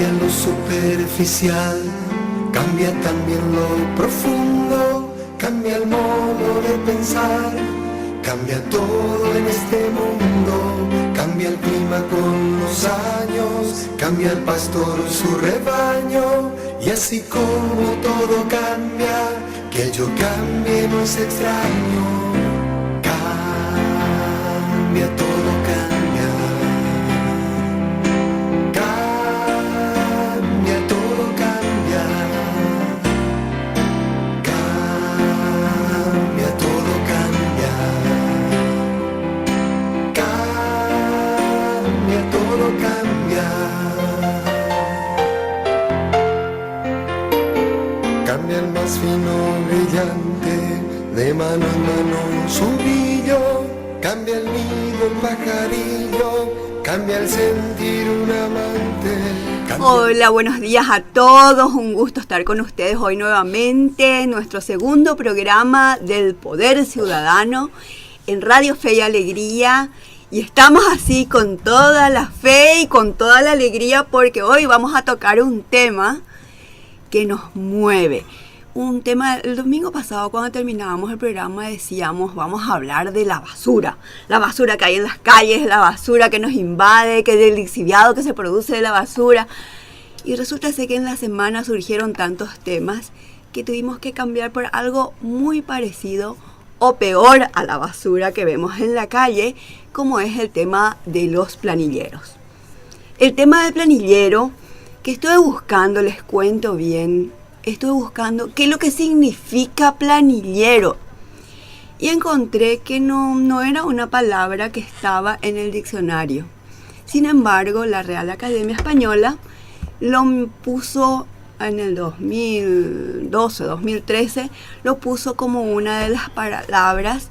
cambia lo superficial, cambia también lo profundo, cambia el modo de pensar, cambia todo en este mundo, cambia el clima con los años, cambia el pastor su rebaño, y así como todo cambia, que yo cambie no es extraño, cambia todo, cambia, cambia todo, cambia, cambia todo, cambia, cambia todo, cambia. Cambia el más fino brillante, de mano en mano su brillo, cambia el nido, el pajarillo, cambia el sentir un amante. Hola, buenos días a todos, un gusto estar con ustedes hoy nuevamente en nuestro segundo programa del Poder Ciudadano en Radio Fe y Alegría. Y estamos así con toda la fe y con toda la alegría porque hoy vamos a tocar un tema que nos mueve. Un tema, el domingo pasado cuando terminábamos el programa decíamos vamos a hablar de la basura que hay en las calles, la basura que nos invade, que del lixiviado que se produce de la basura. Y resulta ser que en la semana surgieron tantos temas que tuvimos que cambiar por algo muy parecido o peor a la basura que vemos en la calle, como es el tema de los planilleros. El tema del planillero que estuve buscando, les cuento bien, estuve buscando qué es lo que significa planillero y encontré que no era una palabra que estaba en el diccionario. Sin embargo, la Real Academia Española lo puso en el 2012, 2013, lo puso como una de las palabras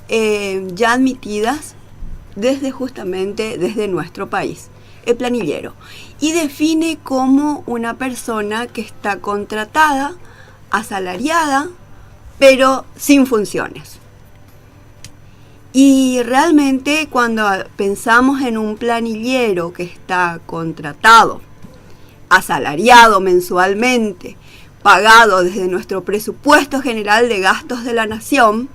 ya admitidas justamente desde nuestro país. El planillero, y define como una persona que está contratada, asalariada, pero sin funciones. Y realmente cuando pensamos en un planillero que está contratado, asalariado mensualmente, pagado desde nuestro presupuesto general de gastos de la nación,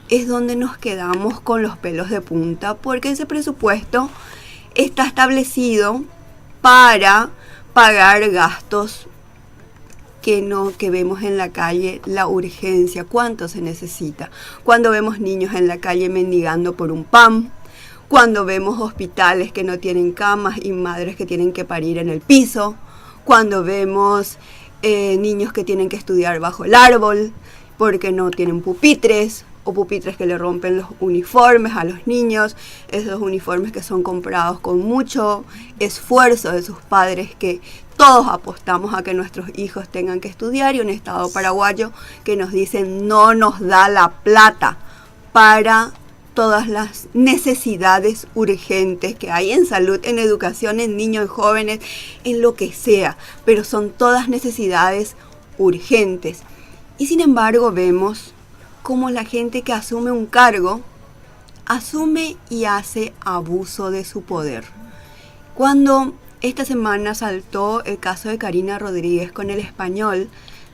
es donde nos quedamos con los pelos de punta, porque ese presupuesto está establecido para pagar gastos que vemos en la calle, la urgencia, cuánto se necesita. Cuando vemos niños en la calle mendigando por un pan, cuando vemos hospitales que no tienen camas y madres que tienen que parir en el piso, cuando vemos niños que tienen que estudiar bajo el árbol porque no tienen pupitres, o pupitres que le rompen los uniformes a los niños, esos uniformes que son comprados con mucho esfuerzo de sus padres, que todos apostamos a que nuestros hijos tengan que estudiar, y un Estado paraguayo que nos dicen no nos da la plata para todas las necesidades urgentes que hay en salud, en educación, en niños, en jóvenes, en lo que sea, pero son todas necesidades urgentes. Y sin embargo vemos cómo la gente que asume un cargo, asume y hace abuso de su poder. Cuando esta semana saltó el caso de Karina Rodríguez con El Español,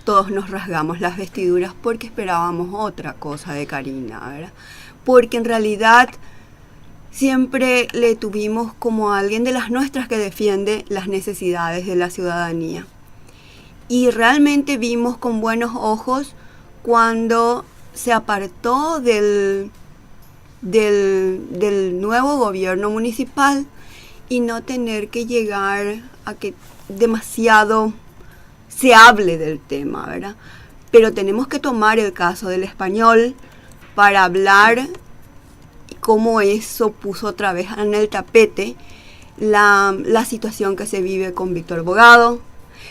todos nos rasgamos las vestiduras porque esperábamos otra cosa de Karina, ¿verdad? Porque en realidad siempre le tuvimos como alguien de las nuestras que defiende las necesidades de la ciudadanía. Y realmente vimos con buenos ojos cuando se apartó del nuevo gobierno municipal y no tener que llegar a que demasiado se hable del tema, ¿verdad? Pero tenemos que tomar el caso del Español para hablar cómo eso puso otra vez en el tapete la situación que se vive con Víctor Bogado,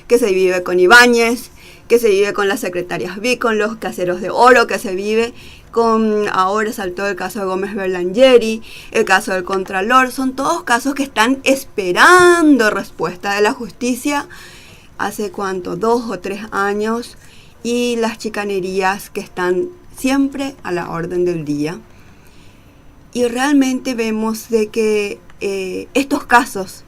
que se vive con Ibáñez, que se vive con las secretarias B, con los caseros de oro, que se vive con, ahora saltó el caso de Gómez Berlangeri, el caso del Contralor. Son todos casos que están esperando respuesta de la justicia hace cuánto, 2 o 3 años, y las chicanerías que están siempre a la orden del día. Y realmente vemos de que estos casos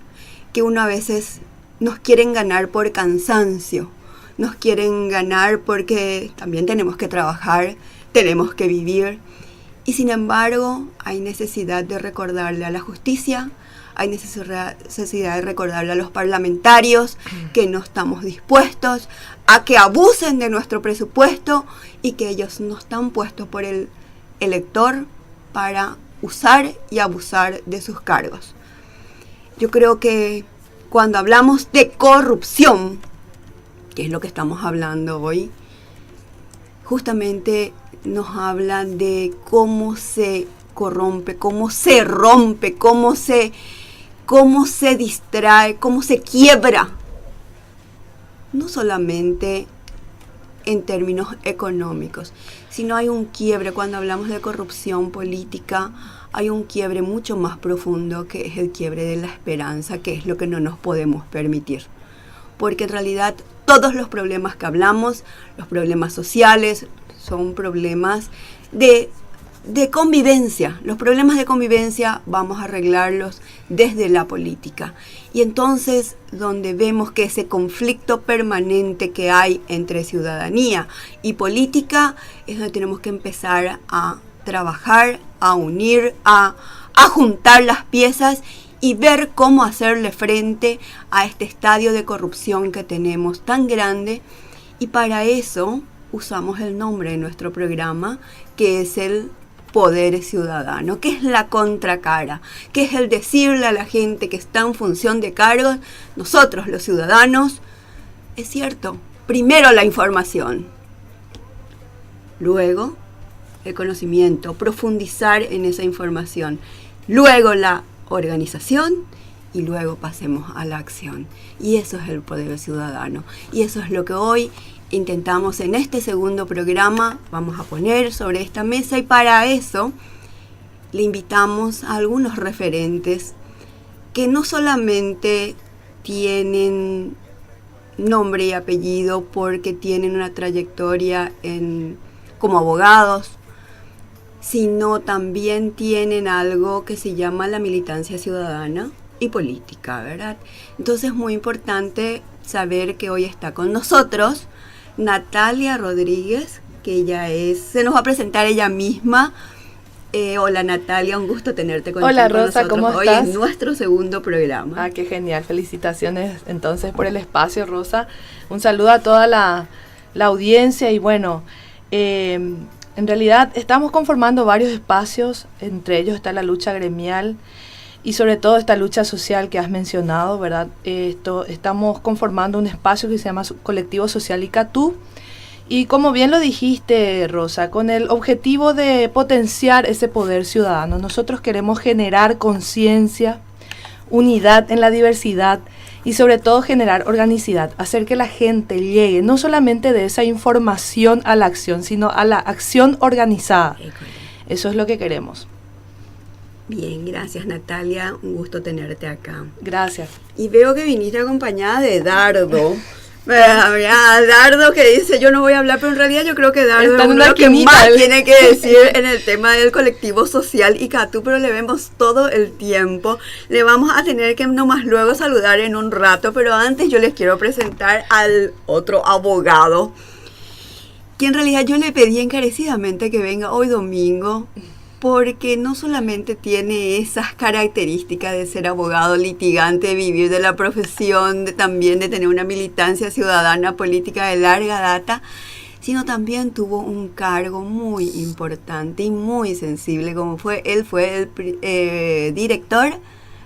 que uno a veces nos quieren ganar por cansancio, nos quieren ganar porque también tenemos que trabajar, tenemos que vivir. Y sin embargo, hay necesidad de recordarle a la justicia, hay necesidad de recordarle a los parlamentarios que no estamos dispuestos a que abusen de nuestro presupuesto y que ellos no están puestos por el elector para usar y abusar de sus cargos. Yo creo que cuando hablamos de corrupción, que es lo que estamos hablando hoy, justamente nos hablan de cómo se corrompe, cómo se rompe, cómo se distrae, cómo se quiebra. No solamente en términos económicos, sino hay un quiebre. Cuando hablamos de corrupción política, hay un quiebre mucho más profundo, que es el quiebre de la esperanza, que es lo que no nos podemos permitir. Porque en realidad todos los problemas que hablamos, los problemas sociales, son problemas de convivencia. Los problemas de convivencia vamos a arreglarlos desde la política. Y entonces, donde vemos que ese conflicto permanente que hay entre ciudadanía y política, es donde tenemos que empezar a trabajar, a unir, a juntar las piezas y ver cómo hacerle frente a este estadio de corrupción que tenemos tan grande. Y para eso usamos el nombre de nuestro programa, que es el Poder Ciudadano, que es la contracara, que es el decirle a la gente que está en función de cargos, nosotros los ciudadanos, es cierto, primero la información, luego el conocimiento, profundizar en esa información, luego la organización y luego pasemos a la acción. Y eso es el Poder Ciudadano, y eso es lo que hoy intentamos en este segundo programa, vamos a poner sobre esta mesa, y para eso le invitamos a algunos referentes que no solamente tienen nombre y apellido porque tienen una trayectoria como abogados, sino también tienen algo que se llama la militancia ciudadana y política, ¿verdad? Entonces es muy importante saber que hoy está con nosotros Natalia Rodríguez, que ella se nos va a presentar ella misma. Hola Natalia, un gusto tenerte con Rosa, nosotros ¿cómo hoy estás? en nuestro segundo programa. Qué genial, felicitaciones entonces por el espacio, Rosa. Un saludo a toda la audiencia y bueno, en realidad estamos conformando varios espacios, entre ellos está la lucha gremial y sobre todo esta lucha social que has mencionado, ¿verdad? Estamos conformando un espacio que se llama Colectivo Social Icatú. Y como bien lo dijiste, Rosa, con el objetivo de potenciar ese poder ciudadano, nosotros queremos generar conciencia, unidad en la diversidad y sobre todo generar organicidad, hacer que la gente llegue no solamente de esa información a la acción, sino a la acción organizada. Eso es lo que queremos. Bien, gracias Natalia, un gusto tenerte acá. Gracias. Y veo que viniste acompañada de Dardo. Dardo que dice, yo no voy a hablar, pero en realidad yo creo que Dardo es uno de los que más tiene que decir en el tema del colectivo social Icatú, pero le vemos todo el tiempo. Le vamos a tener que nomás luego saludar en un rato, pero antes yo les quiero presentar al otro abogado, que en realidad yo le pedí encarecidamente que venga hoy domingo, porque no solamente tiene esas características de ser abogado, litigante, de vivir de la profesión, también de tener una militancia ciudadana política de larga data, sino también tuvo un cargo muy importante y muy sensible, como él fue el director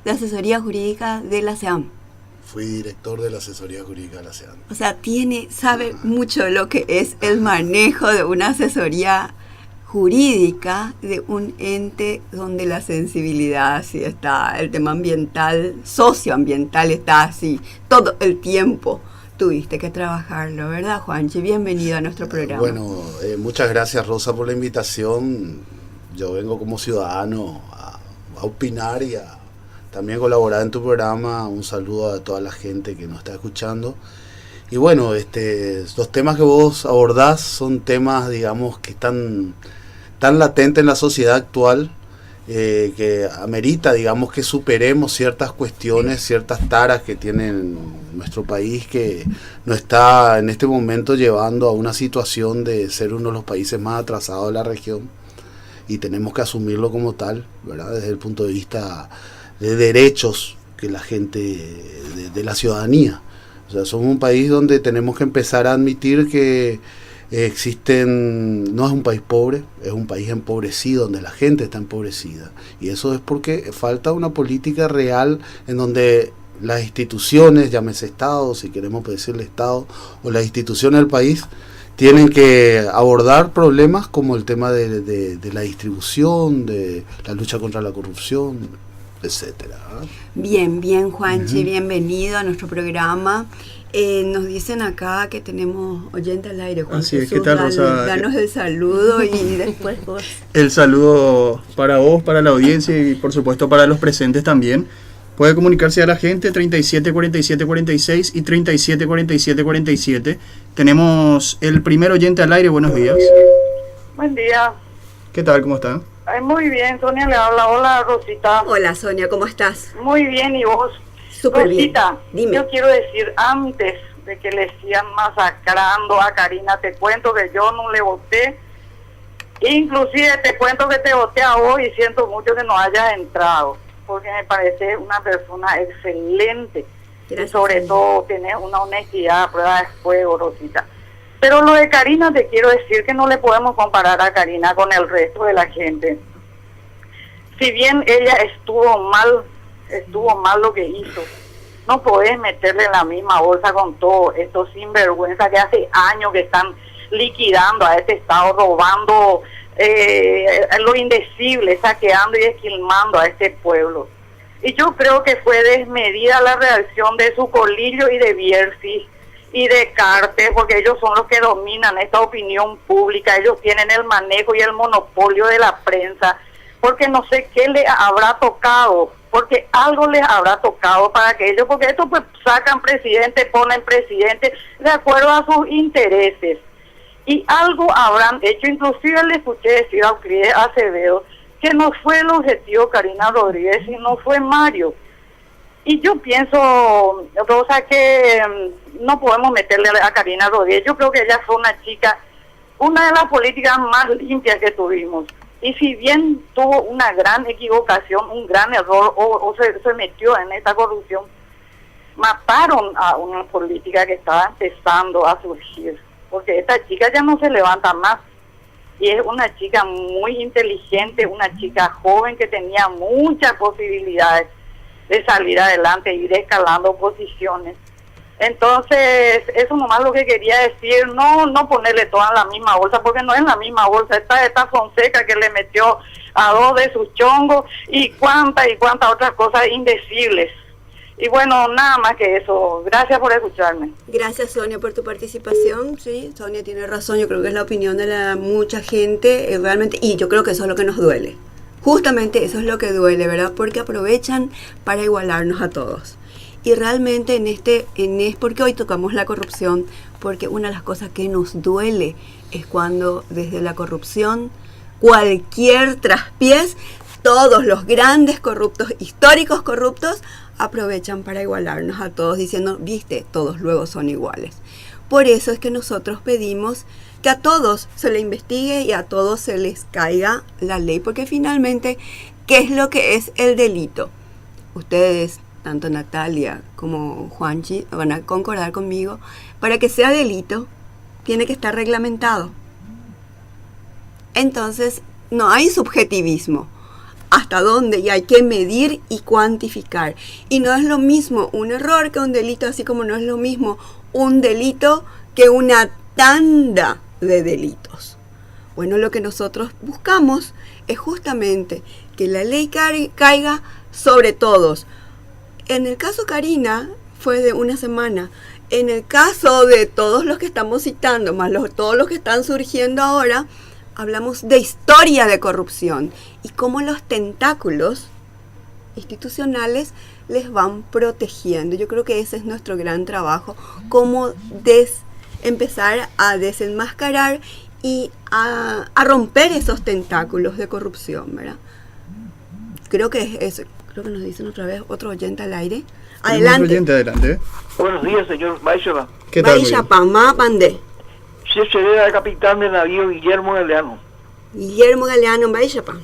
de asesoría jurídica de la SEAM. Fui director de la asesoría jurídica de la SEAM. O sea, sabe mucho de lo que es el manejo de una asesoría jurídica de un ente donde la sensibilidad así está, el tema ambiental, socioambiental está así, todo el tiempo tuviste que trabajarlo, ¿verdad, Juanchi? Bienvenido a nuestro programa. Bueno, muchas gracias, Rosa, por la invitación. Yo vengo como ciudadano a opinar y a también colaborar en tu programa. Un saludo a toda la gente que nos está escuchando. Y bueno, los temas que vos abordás son temas, digamos, que están tan latentes en la sociedad actual, que amerita, digamos, que superemos ciertas cuestiones, ciertas taras que tienen nuestro país, que nos está en este momento llevando a una situación de ser uno de los países más atrasados de la región, y tenemos que asumirlo como tal, ¿verdad? Desde el punto de vista de derechos que la gente, de la ciudadanía. O sea, somos un país donde tenemos que empezar a admitir que no es un país pobre, es un país empobrecido, donde la gente está empobrecida. Y eso es porque falta una política real en donde las instituciones, llámese Estado, si queremos decirle Estado, o las instituciones del país, tienen que abordar problemas como el tema de la distribución, de la lucha contra la corrupción, etcétera. Bien, Juanchi, bienvenido a nuestro programa. Nos dicen acá que tenemos oyente al aire, Juan Así Jesús, es, ¿qué tal, Rosa? Danos el saludo y después vos. El saludo para vos, para la audiencia y por supuesto para los presentes también. Puede comunicarse a la gente 37 47 46 y 37 47 47. Tenemos el primer oyente al aire. Buenos días. Buen día. ¿Qué tal? ¿Cómo está? Ay, muy bien, Sonia le habla. Hola, Rosita. Hola, Sonia, ¿cómo estás? Muy bien, ¿y vos? Súper bien. Rosita, Dime. yo quiero decir, antes de que le sigan masacrando a Karina, te cuento que yo no le voté. Inclusive te cuento que te voté a vos y siento mucho que no hayas entrado, porque me parece una persona excelente. Gracias. Y sobre todo tenés una honestidad a prueba de fuego, Rosita. Pero lo de Karina, te quiero decir que no le podemos comparar a Karina con el resto de la gente. Si bien ella estuvo mal lo que hizo, no podés meterle en la misma bolsa con todos estos sinvergüenza que hace años que están liquidando a este Estado, robando lo indecible, saqueando y esquilmando a este pueblo. Y yo creo que fue desmedida la reacción de Zucolillo y de Bierzi y de Carter, porque ellos son los que dominan esta opinión pública, ellos tienen el manejo y el monopolio de la prensa, porque no sé qué les habrá tocado, porque algo les habrá tocado para que ellos, porque estos pues sacan presidente, ponen presidente de acuerdo a sus intereses, y algo habrán hecho. Inclusive le escuché decir a Euclides Acevedo que no fue el objetivo Karina Rodríguez, sino fue Mario. Y yo pienso, Rosa, que no podemos meterle a Karina Rodríguez. Yo creo que ella fue una chica, una de las políticas más limpias que tuvimos. Y si bien tuvo una gran equivocación, un gran error, o se metió en esta corrupción, mataron a una política que estaba empezando a surgir. Porque esta chica ya no se levanta más. Y es una chica muy inteligente, una chica joven que tenía muchas posibilidades de salir adelante y ir escalando posiciones. Entonces, eso nomás lo que quería decir, no ponerle toda en la misma bolsa, porque no es la misma bolsa. Está Fonseca que le metió a dos de sus chongos y cuántas otras cosas indecibles. Y bueno, nada más que eso. Gracias por escucharme. Gracias, Sonia, por tu participación. Sí, Sonia tiene razón. Yo creo que es la opinión de mucha gente, realmente, y yo creo que eso es lo que nos duele. Justamente eso es lo que duele, ¿verdad? Porque aprovechan para igualarnos a todos. Y realmente es porque hoy tocamos la corrupción, porque una de las cosas que nos duele es cuando desde la corrupción, cualquier traspiés, todos los grandes corruptos, históricos corruptos, aprovechan para igualarnos a todos diciendo, viste, todos luego son iguales. Por eso es que nosotros pedimos que a todos se le investigue y a todos se les caiga la ley, porque finalmente, ¿qué es lo que es el delito? Ustedes, tanto Natalia como Juanchi, van a concordar conmigo, para que sea delito, tiene que estar reglamentado. Entonces, no hay subjetivismo. Hasta dónde, y hay que medir y cuantificar. Y no es lo mismo un error que un delito, así como no es lo mismo un delito que una tanda de delitos. Bueno, lo que nosotros buscamos es justamente que la ley caiga sobre todos. En el caso Karina fue de una semana. En el caso de todos los que estamos citando, más todos los que están surgiendo ahora, hablamos de historia de corrupción y cómo los tentáculos institucionales les van protegiendo. Yo creo que ese es nuestro gran trabajo, cómo empezar a desenmascarar y a romper esos tentáculos de corrupción, ¿verdad? Creo que es eso. Creo que nos dicen otra vez otro oyente al aire. Adelante. Oyente, adelante. Buenos días, señor Baixaba. ¿Qué tal? Vaya Pamá Pandé. Se será el capitán del navío Guillermo Galeano. Guillermo Galeano, vaya pa.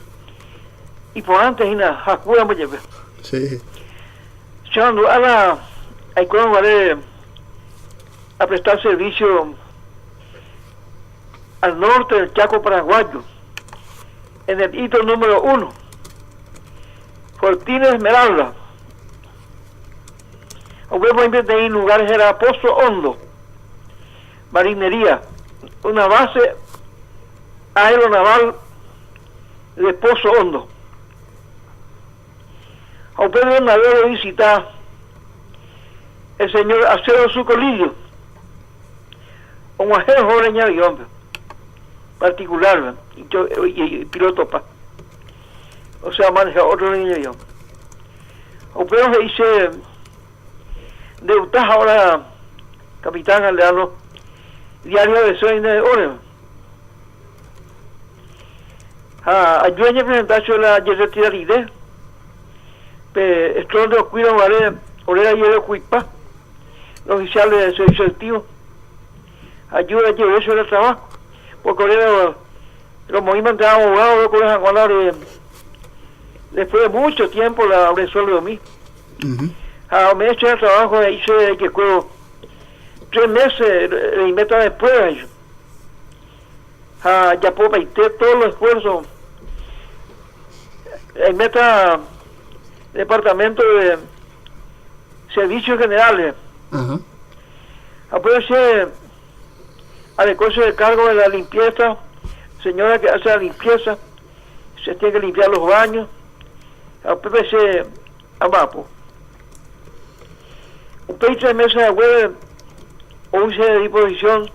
Y por antes, Ina, Hakura Mayebe. Sí. Chando, hay como vale a prestar servicio al norte del Chaco paraguayo, en el hito número 1, Fortín Esmeralda. Hubo en lugares era Pozo Hondo, marinería, una base aeronaval de Pozo Hondo. A usted una vez visitar el señor Acero Sucolillo, un agente joven de avión particular, y piloto o sea, maneja otro niño avión. A usted se dice de usted ahora, capitán Galeano, diario de 6 horas. Ayúdenme a presentarse la Yerretiraride, esto de cuidan vale, Orera y el Cuipa, los oficiales de servicio activo, ayuda a llevar eso del trabajo, porque Orera, los movimientos de abogados, con los aguanadores, después de mucho tiempo la resuelve a mí. Me he hecho el trabajo, hice que juego 3 meses y meta después. Ya puedo meter todos los esfuerzos. En meta departamento de servicios generales. Aproveche adecuarse el cargo de la limpieza, señora que hace la limpieza, se tiene que limpiar los baños. Aproveche a Mapo. Un 3 meses de web, o de disposición,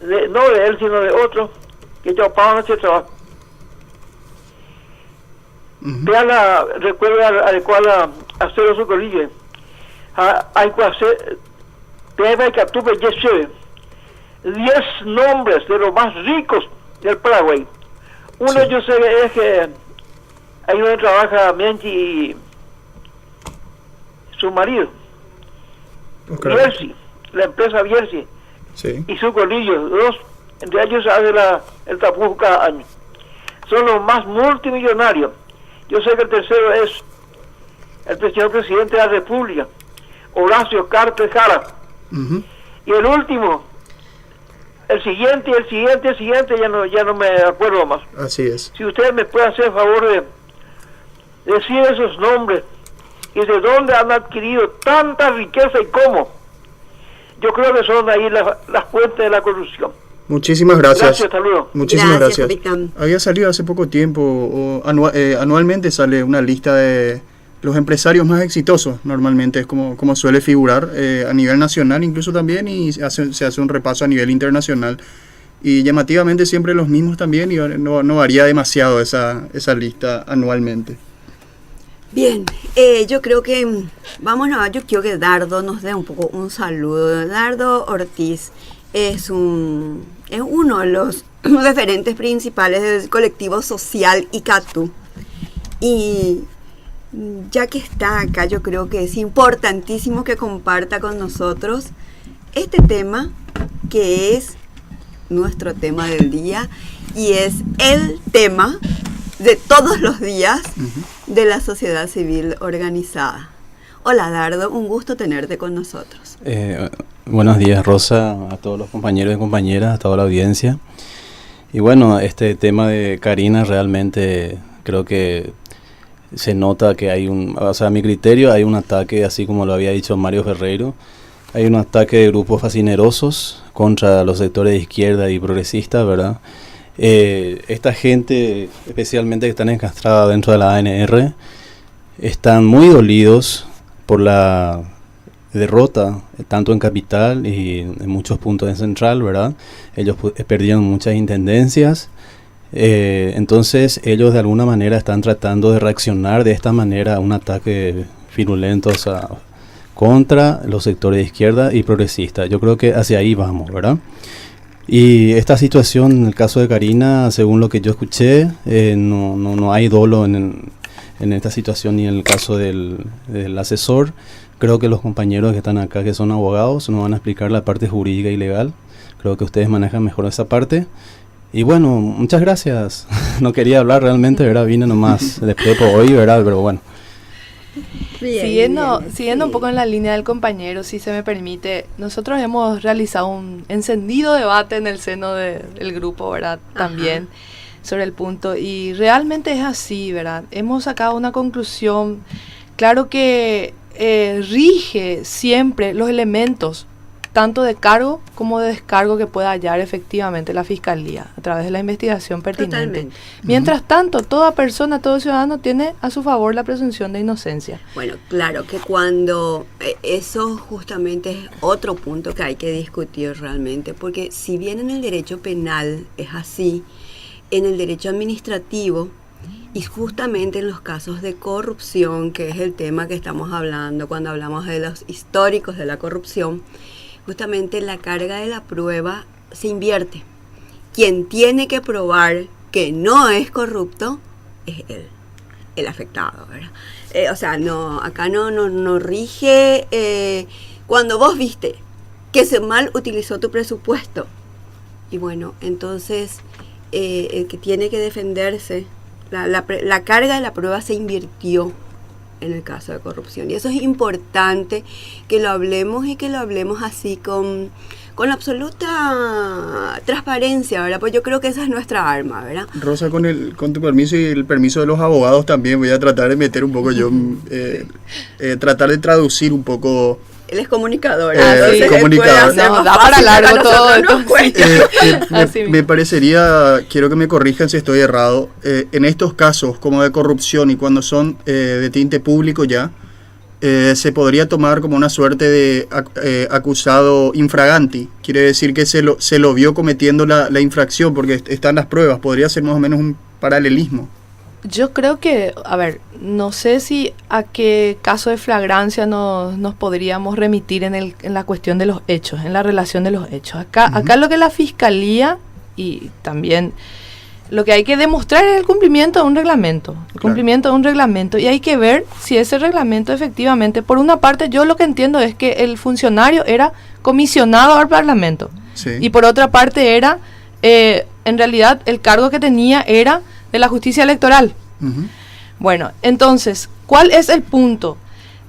no de él, sino de otro, que ya pagan este trabajo. Vea recuerda adecuada a hacer su colilla. Hay que hacer, vea que tuve 10 nombres de los más ricos del Paraguay. Uno yo sé es que ahí donde trabaja Menchi y su marido. Bierzi, la empresa Bierzi, y su colillo, 2, entre ellos hace el tapujo cada año. Son los más multimillonarios. Yo sé que el tercero es el señor presidente de la República, Horacio Cartes Jara. Y el último, el siguiente, ya no me acuerdo más. Así es. Si usted me puede hacer el favor de decir esos nombres y de dónde han adquirido tanta riqueza y cómo. Yo creo que son ahí las fuentes de la corrupción. Muchísimas gracias. Gracias, hasta luego. Muchísimas gracias. Capitán. Había salido hace poco tiempo, anualmente sale una lista de los empresarios más exitosos, normalmente es como suele figurar a nivel nacional incluso también, y se hace un repaso a nivel internacional. Y llamativamente siempre los mismos también, y no varía demasiado esa lista anualmente. Bien, yo creo que yo quiero que Dardo nos dé un saludo. Dardo Ortiz es uno de los referentes principales del colectivo social ICATU, y ya que está acá, yo creo que es importantísimo que comparta con nosotros este tema, que es nuestro tema del día, y es el tema de todos los días de la sociedad civil organizada. Hola Dardo, un gusto tenerte con nosotros. Buenos días Rosa, a todos los compañeros y compañeras, a toda la audiencia. Y bueno, este tema de Karina realmente creo que se nota que hay a mi criterio hay un ataque, así como lo había dicho Mario Ferreiro, hay un ataque de grupos fascinerosos contra los sectores de izquierda y progresistas, ¿verdad? Esta gente, especialmente que están encastradas dentro de la ANR, están muy dolidos por la derrota, tanto en Capital y en muchos puntos en Central, ¿verdad? Ellos perdieron muchas intendencias, entonces ellos de alguna manera están tratando de reaccionar de esta manera a un ataque virulento contra los sectores de izquierda y progresistas. Yo creo que hacia ahí vamos, ¿verdad? Y esta situación, en el caso de Karina, según lo que yo escuché, no hay dolo en en esta situación y en el caso del asesor. Creo que los compañeros que están acá, que son abogados, nos van a explicar la parte jurídica y legal. Creo que ustedes manejan mejor esa parte. Y bueno, muchas gracias. No quería hablar realmente, ¿verdad? Vine nomás después por hoy, ¿verdad? Pero bueno. Siguiendo un poco en la línea del compañero, si se me permite, nosotros hemos realizado un encendido debate en el seno del grupo, ¿verdad? También sobre el punto. Y realmente es así, ¿verdad? Hemos sacado una conclusión. Claro que rige siempre los elementos tanto de cargo como de descargo que pueda hallar efectivamente la Fiscalía a través de la investigación pertinente. Totalmente. Mientras tanto, toda persona, todo ciudadano tiene a su favor la presunción de inocencia. Bueno, claro que cuando eso justamente es otro punto que hay que discutir realmente, porque si bien en el derecho penal es así, en el derecho administrativo y justamente en los casos de corrupción, que es el tema que estamos hablando cuando hablamos de los históricos de la corrupción, justamente la carga de la prueba se invierte. Quien tiene que probar que no es corrupto es el afectado, ¿verdad? O sea, no, acá no rige cuando vos viste que se mal utilizó tu presupuesto. Y bueno, entonces el que tiene que defenderse, la carga de la prueba se invirtió en el caso de corrupción. Y eso es importante que lo hablemos y que lo hablemos así con absoluta transparencia, ¿verdad? Pues yo creo que esa es nuestra arma, ¿verdad? Rosa, con tu permiso y el permiso de los abogados también voy a tratar de meter un poco yo, tratar de traducir un poco. Él es comunicador. Comunicador. No, da para largo todo esto. Me parecería, quiero que me corrijan si estoy errado, en estos casos como de corrupción y cuando son de tinte público ya, se podría tomar como una suerte de acusado infraganti. Quiere decir que se lo vio cometiendo la infracción porque están las pruebas. Podría ser más o menos un paralelismo. Yo creo que, a ver, no sé si a qué caso de flagrancia nos podríamos remitir en la cuestión de los hechos, en la relación de los hechos. Acá lo que la Fiscalía y también lo que hay que demostrar es el cumplimiento de un reglamento, y hay que ver si ese reglamento efectivamente, por una parte yo lo que entiendo es que el funcionario era comisionado al Parlamento, sí, y por otra parte era, en realidad el cargo que tenía era de la justicia electoral. Bueno, entonces, ¿cuál es el punto?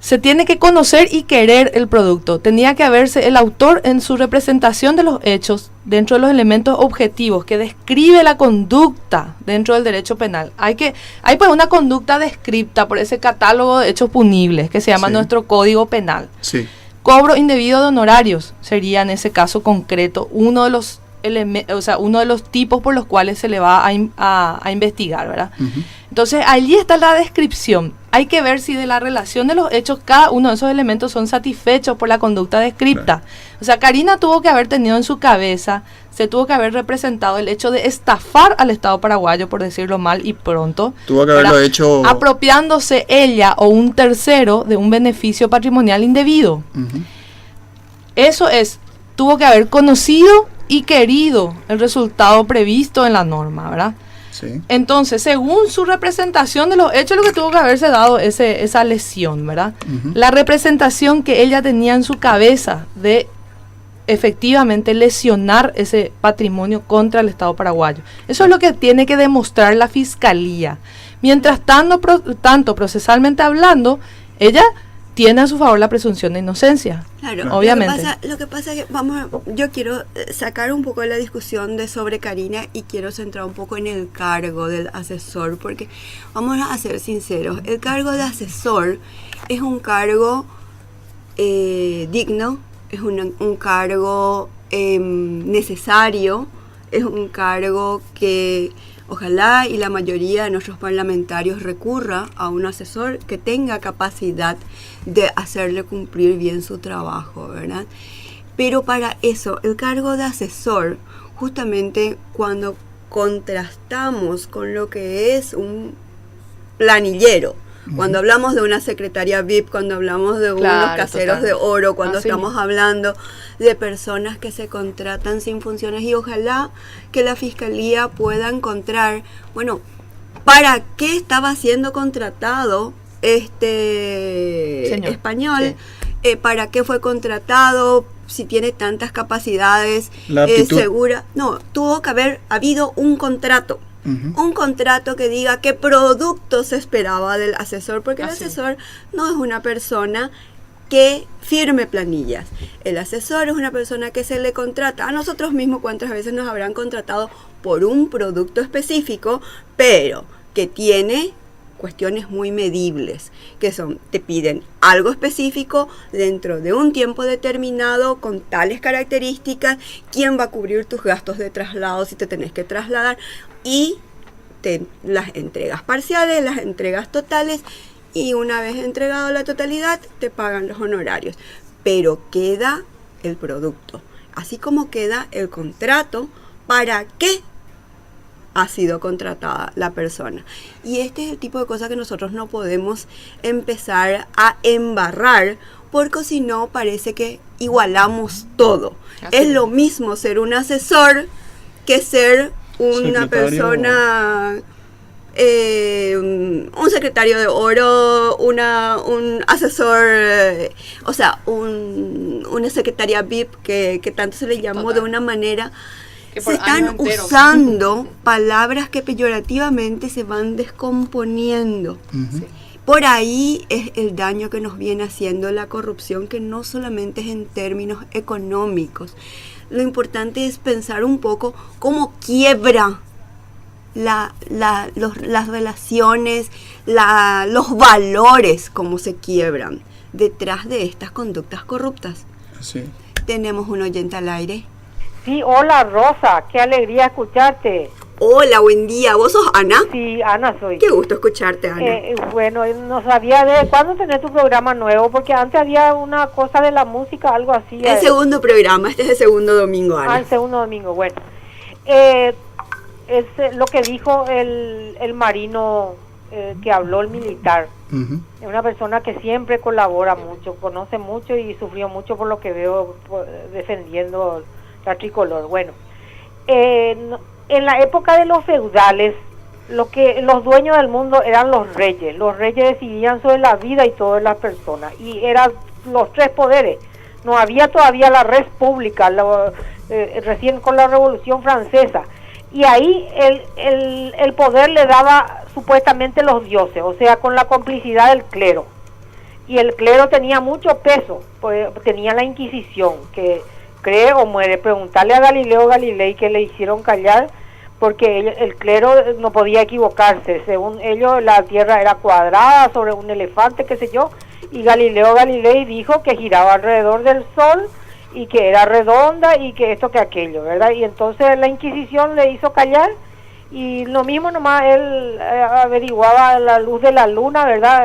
Se tiene que conocer y querer el producto. Tenía que haberse el autor en su representación de los hechos dentro de los elementos objetivos que describe la conducta dentro del derecho penal. Hay pues una conducta descripta por ese catálogo de hechos punibles que se llama nuestro Código Penal. Sí. Cobro indebido de honorarios sería en ese caso concreto uno de los uno de los tipos por los cuales se le va a investigar, ¿verdad? Entonces, allí está la descripción. Hay que ver si de la relación de los hechos cada uno de esos elementos son satisfechos por la conducta descripta. O sea, Karina tuvo que haber tenido en su cabeza, se tuvo que haber representado el hecho de estafar al Estado paraguayo, por decirlo mal y pronto. Tuvo que haberlo hecho apropiándose ella o un tercero de un beneficio patrimonial indebido. Eso es, tuvo que haber conocido y querido el resultado previsto en la norma, ¿verdad? Sí. Entonces, según su representación de los hechos, lo que tuvo que haberse dado esa lesión, ¿verdad? La representación que ella tenía en su cabeza de efectivamente lesionar ese patrimonio contra el Estado paraguayo. Eso es lo que tiene que demostrar la Fiscalía. Mientras tanto, procesalmente hablando, ella tiene a su favor la presunción de inocencia. Claro, obviamente. Lo que pasa es que yo quiero sacar un poco de la discusión sobre Karina y quiero centrar un poco en el cargo del asesor, porque vamos a ser sinceros, el cargo de asesor es un cargo digno, es un cargo necesario, es un cargo que ojalá y la mayoría de nuestros parlamentarios recurra a un asesor que tenga capacidad de hacerle cumplir bien su trabajo, ¿verdad? Pero para eso, el cargo de asesor, justamente cuando contrastamos con lo que es un planillero, cuando hablamos de una secretaria VIP, cuando hablamos de unos caseros de oro, cuando estamos hablando de personas que se contratan sin funciones, y ojalá que la Fiscalía pueda encontrar, bueno, ¿para qué estaba siendo contratado este Señor. español? Sí. ¿Para qué fue contratado? Si tiene tantas capacidades, La aptitud. segura. No, tuvo que haber habido un contrato. Un contrato que diga qué producto se esperaba del asesor, porque el asesor no es una persona que firme planillas. El asesor es una persona que se le contrata. A nosotros mismos, ¿cuántas veces nos habrán contratado por un producto específico, pero que tiene cuestiones muy medibles, que son, te piden algo específico dentro de un tiempo determinado, con tales características, quién va a cubrir tus gastos de traslado si te tenés que trasladar, y las entregas parciales, las entregas totales, y una vez entregado la totalidad, te pagan los honorarios. Pero queda el producto, así como queda el contrato, para qué ha sido contratada la persona. Y este es el tipo de cosas que nosotros no podemos empezar a embarrar, porque si no parece que igualamos todo. Así es lo mismo ser un asesor que ser una persona, un secretario de oro, un asesor, o sea, una secretaria VIP que tanto se le llamó. Total. De una manera. Se están usando palabras que peyorativamente se van descomponiendo. Sí. Por ahí es el daño que nos viene haciendo la corrupción, que no solamente es en términos económicos. Lo importante es pensar un poco cómo quiebra las relaciones, los valores, cómo se quiebran detrás de estas conductas corruptas. Sí. Tenemos un oyente al aire. Sí, hola Rosa, qué alegría escucharte. Hola, buen día. ¿Vos sos Ana? Sí, Ana soy. Qué gusto escucharte, Ana. Bueno, no sabía de cuándo tenés tu programa nuevo, porque antes había una cosa de la música, algo así. El segundo programa, este es el segundo domingo, Ana. El segundo domingo, bueno. Es lo que dijo el marino que habló, el militar. Es una persona que siempre colabora mucho, conoce mucho y sufrió mucho por lo que veo defendiendo la tricolor. Bueno, en la época de los feudales, los dueños del mundo eran los reyes. Los reyes decidían sobre la vida y todas las personas, y eran los tres poderes. No había todavía la res pública, recién con la Revolución Francesa, y ahí el poder le daba supuestamente los dioses, o sea, con la complicidad del clero. Y el clero tenía mucho peso, pues tenía la Inquisición, que cree o muere. Preguntarle a Galileo Galilei, que le hicieron callar porque el clero no podía equivocarse. Según ellos, la tierra era cuadrada sobre un elefante, qué sé yo, y Galileo Galilei dijo que giraba alrededor del sol y que era redonda y que esto que aquello, ¿verdad? Y entonces la Inquisición le hizo callar, y lo mismo nomás él averiguaba la luz de la luna, ¿verdad?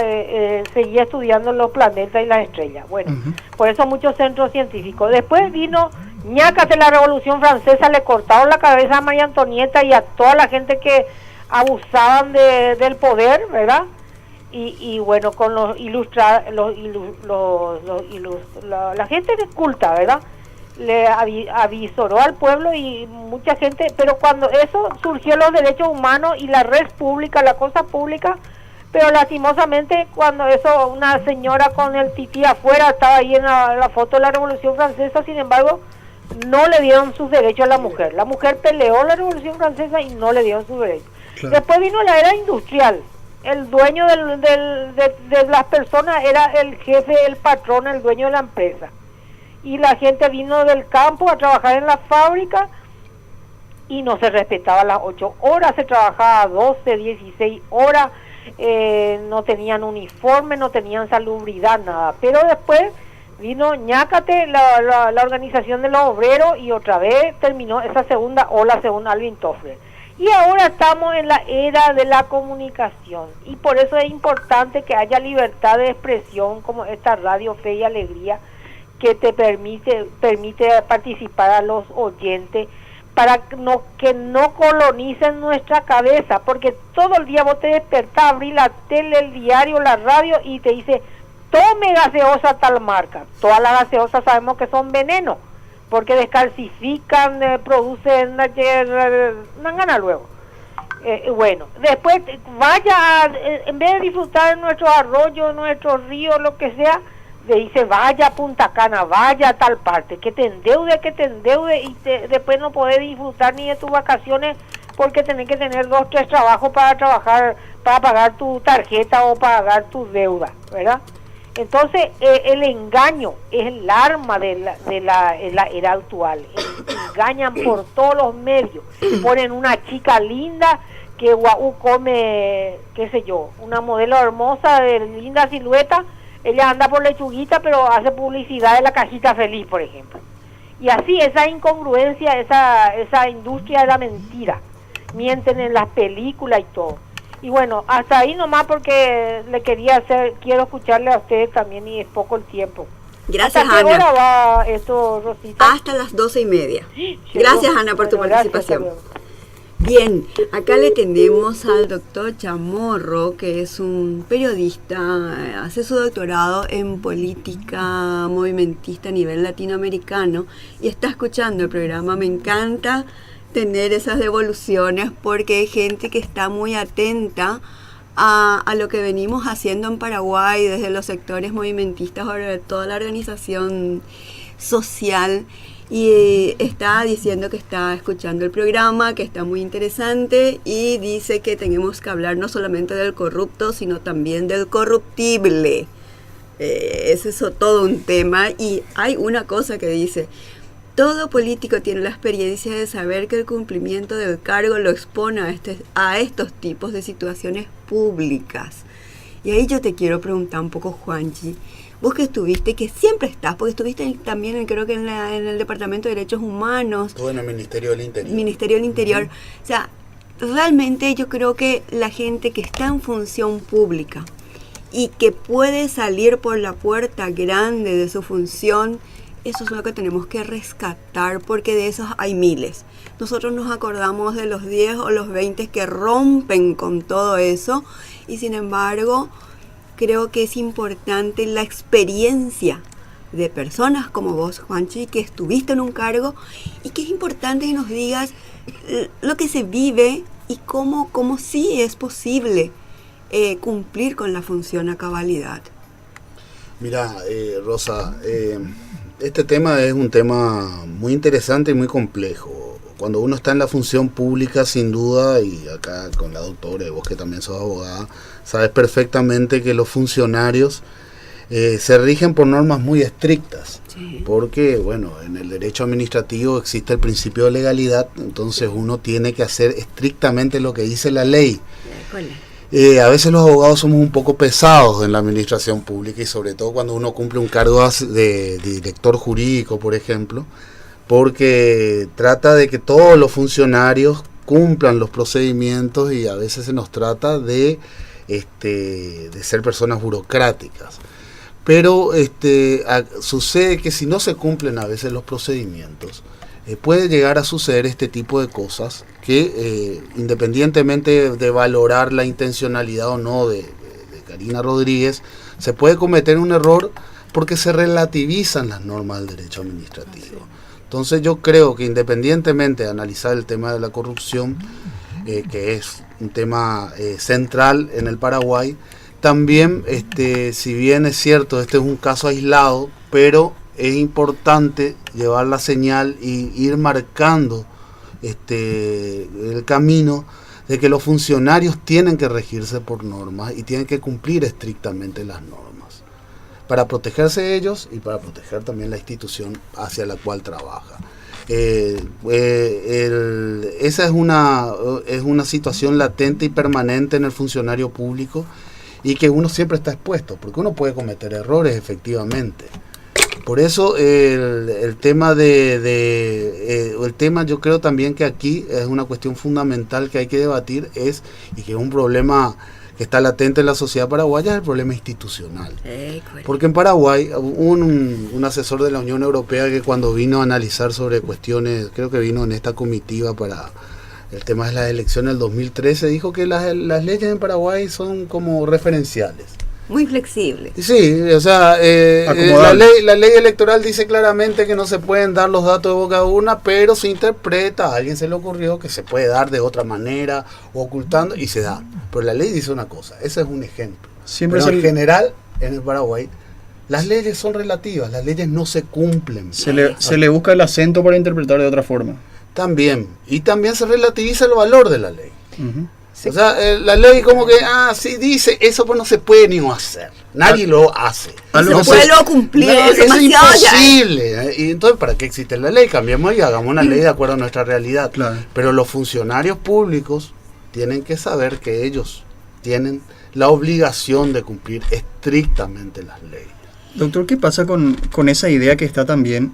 Seguía estudiando los planetas y las estrellas. Bueno, por eso muchos centros científicos. Después vino ñácate la Revolución Francesa, le cortaron la cabeza a María Antonieta y a toda la gente que abusaban del poder, ¿verdad? Y bueno, con la gente culta, ¿verdad? Le avisoró al pueblo y mucha gente, pero cuando eso surgió los derechos humanos y la red pública, la cosa pública, pero lastimosamente cuando eso, una señora con el tití afuera, estaba ahí en la foto de la Revolución Francesa, sin embargo, no le dieron sus derechos a la mujer. La mujer peleó la Revolución Francesa y no le dieron sus derechos. Claro. Después vino la era industrial. El dueño de las personas era el jefe, el patrón, el dueño de la empresa. Y la gente vino del campo a trabajar en la fábrica y no se respetaba las 8 horas, se trabajaba 12, 16 horas, no tenían uniforme, no tenían salubridad, nada. Pero después vino ñácate la organización de los obreros y otra vez terminó esa segunda ola según Alvin Toffler. Y ahora estamos en la era de la comunicación, y por eso es importante que haya libertad de expresión como esta Radio Fe y Alegría, que te permite participar a los oyentes para que no colonicen nuestra cabeza, porque todo el día vos te despertás, abrís la tele, el diario, la radio y te dice tome gaseosa tal marca. Todas las gaseosas sabemos que son veneno, porque descalcifican, producen una gana luego. Bueno, después vaya, en vez de disfrutar de nuestros arroyos, nuestros ríos, lo que sea, le dice vaya a Punta Cana, vaya a tal parte, que te endeude y después no podés disfrutar ni de tus vacaciones porque tenés que tener 2, 3 trabajos para trabajar, para pagar tu tarjeta o pagar tus deudas, ¿verdad? Entonces el engaño es el arma de la era actual. Engañan por todos los medios, ponen una chica linda que come, qué sé yo, una modelo hermosa de linda silueta, ella anda por lechuguita pero hace publicidad de la cajita feliz, por ejemplo. Y así esa incongruencia, esa industria de la mentira, mienten en las películas y todo. Y bueno, hasta ahí nomás porque quiero escucharle a ustedes también y es poco el tiempo. Gracias, ¿Hasta Ana. qué hora va esto, Rosita? Hasta las 12:30. Gracias, Ana, por tu participación. Gracias, Bien, acá le tendemos al doctor Chamorro, que es un periodista, hace su doctorado en política movimentista a nivel latinoamericano y está escuchando el programa. Me encanta tener esas devoluciones porque hay gente que está muy atenta a lo que venimos haciendo en Paraguay desde los sectores movimentistas, sobre toda la organización social, y está diciendo que está escuchando el programa, que está muy interesante, y dice que tenemos que hablar no solamente del corrupto, sino también del corruptible. Es eso todo un tema, y hay una cosa que dice: todo político tiene la experiencia de saber que el cumplimiento del cargo lo expone a estos tipos de situaciones públicas. Y ahí yo te quiero preguntar un poco, Juanchi, vos que estuviste, que siempre estás, porque estuviste también creo que en el Departamento de Derechos Humanos. Estuve en el Ministerio del Interior. Ministerio del Interior. O sea, realmente yo creo que la gente que está en función pública y que puede salir por la puerta grande de su función, eso es lo que tenemos que rescatar, porque de esos hay miles. Nosotros nos acordamos de los 10 o los 20 que rompen con todo eso, y sin embargo creo que es importante la experiencia de personas como vos, Juanchi, que estuviste en un cargo, y que es importante que nos digas lo que se vive y cómo sí es posible cumplir con la función a cabalidad. Mira, Rosa, este tema es un tema muy interesante y muy complejo. Cuando uno está en la función pública, sin duda, y acá con la doctora, y vos que también sos abogada, sabes perfectamente que los funcionarios se rigen por normas muy estrictas. Sí. Porque, bueno, en el derecho administrativo existe el principio de legalidad, entonces uno tiene que hacer estrictamente lo que dice la ley. A veces los abogados somos un poco pesados en la administración pública, y sobre todo cuando uno cumple un cargo de director jurídico, por ejemplo, porque trata de que todos los funcionarios cumplan los procedimientos, y a veces se nos trata de ser personas burocráticas. Pero sucede que si no se cumplen a veces los procedimientos, puede llegar a suceder este tipo de cosas que, independientemente de valorar la intencionalidad o no de Karina Rodríguez, se puede cometer un error porque se relativizan las normas del derecho administrativo. Entonces yo creo que, independientemente de analizar el tema de la corrupción, que es un tema central en el Paraguay, también, si bien es cierto, este es un caso aislado, pero es importante llevar la señal y ir marcando el camino de que los funcionarios tienen que regirse por normas y tienen que cumplir estrictamente las normas para protegerse ellos y para proteger también la institución hacia la cual trabaja. Esa es una situación latente y permanente en el funcionario público, y que uno siempre está expuesto, porque uno puede cometer errores, efectivamente. Por eso el tema yo creo también que aquí es una cuestión fundamental que hay que debatir, y que es un problema que está latente en la sociedad paraguaya, es el problema institucional. Porque en Paraguay hubo un asesor de la Unión Europea que, cuando vino a analizar sobre cuestiones, creo que vino en esta comitiva para el tema de las elecciones del 2013, dijo que las leyes en Paraguay son como referenciales. Muy flexible. Sí, o sea, la ley electoral dice claramente que no se pueden dar los datos de boca a urna, pero se interpreta, a alguien se le ocurrió que se puede dar de otra manera, ocultando, y se da. Pero la ley dice una cosa, ese es un ejemplo. Pero en general, en el Paraguay, las leyes son relativas, las leyes no se cumplen. Se le busca el acento para interpretar de otra forma. También, y también se relativiza el valor de la ley. Uh-huh. Sí. O sea, la ley como que, sí dice, eso pues no se puede ni hacer. Nadie lo hace. No puede cumplir, es imposible. Y entonces, ¿para qué existe la ley? Cambiemos y hagamos una ley de acuerdo a nuestra realidad. Claro. Pero los funcionarios públicos tienen que saber que ellos tienen la obligación de cumplir estrictamente las leyes. Doctor, ¿qué pasa con esa idea que está también?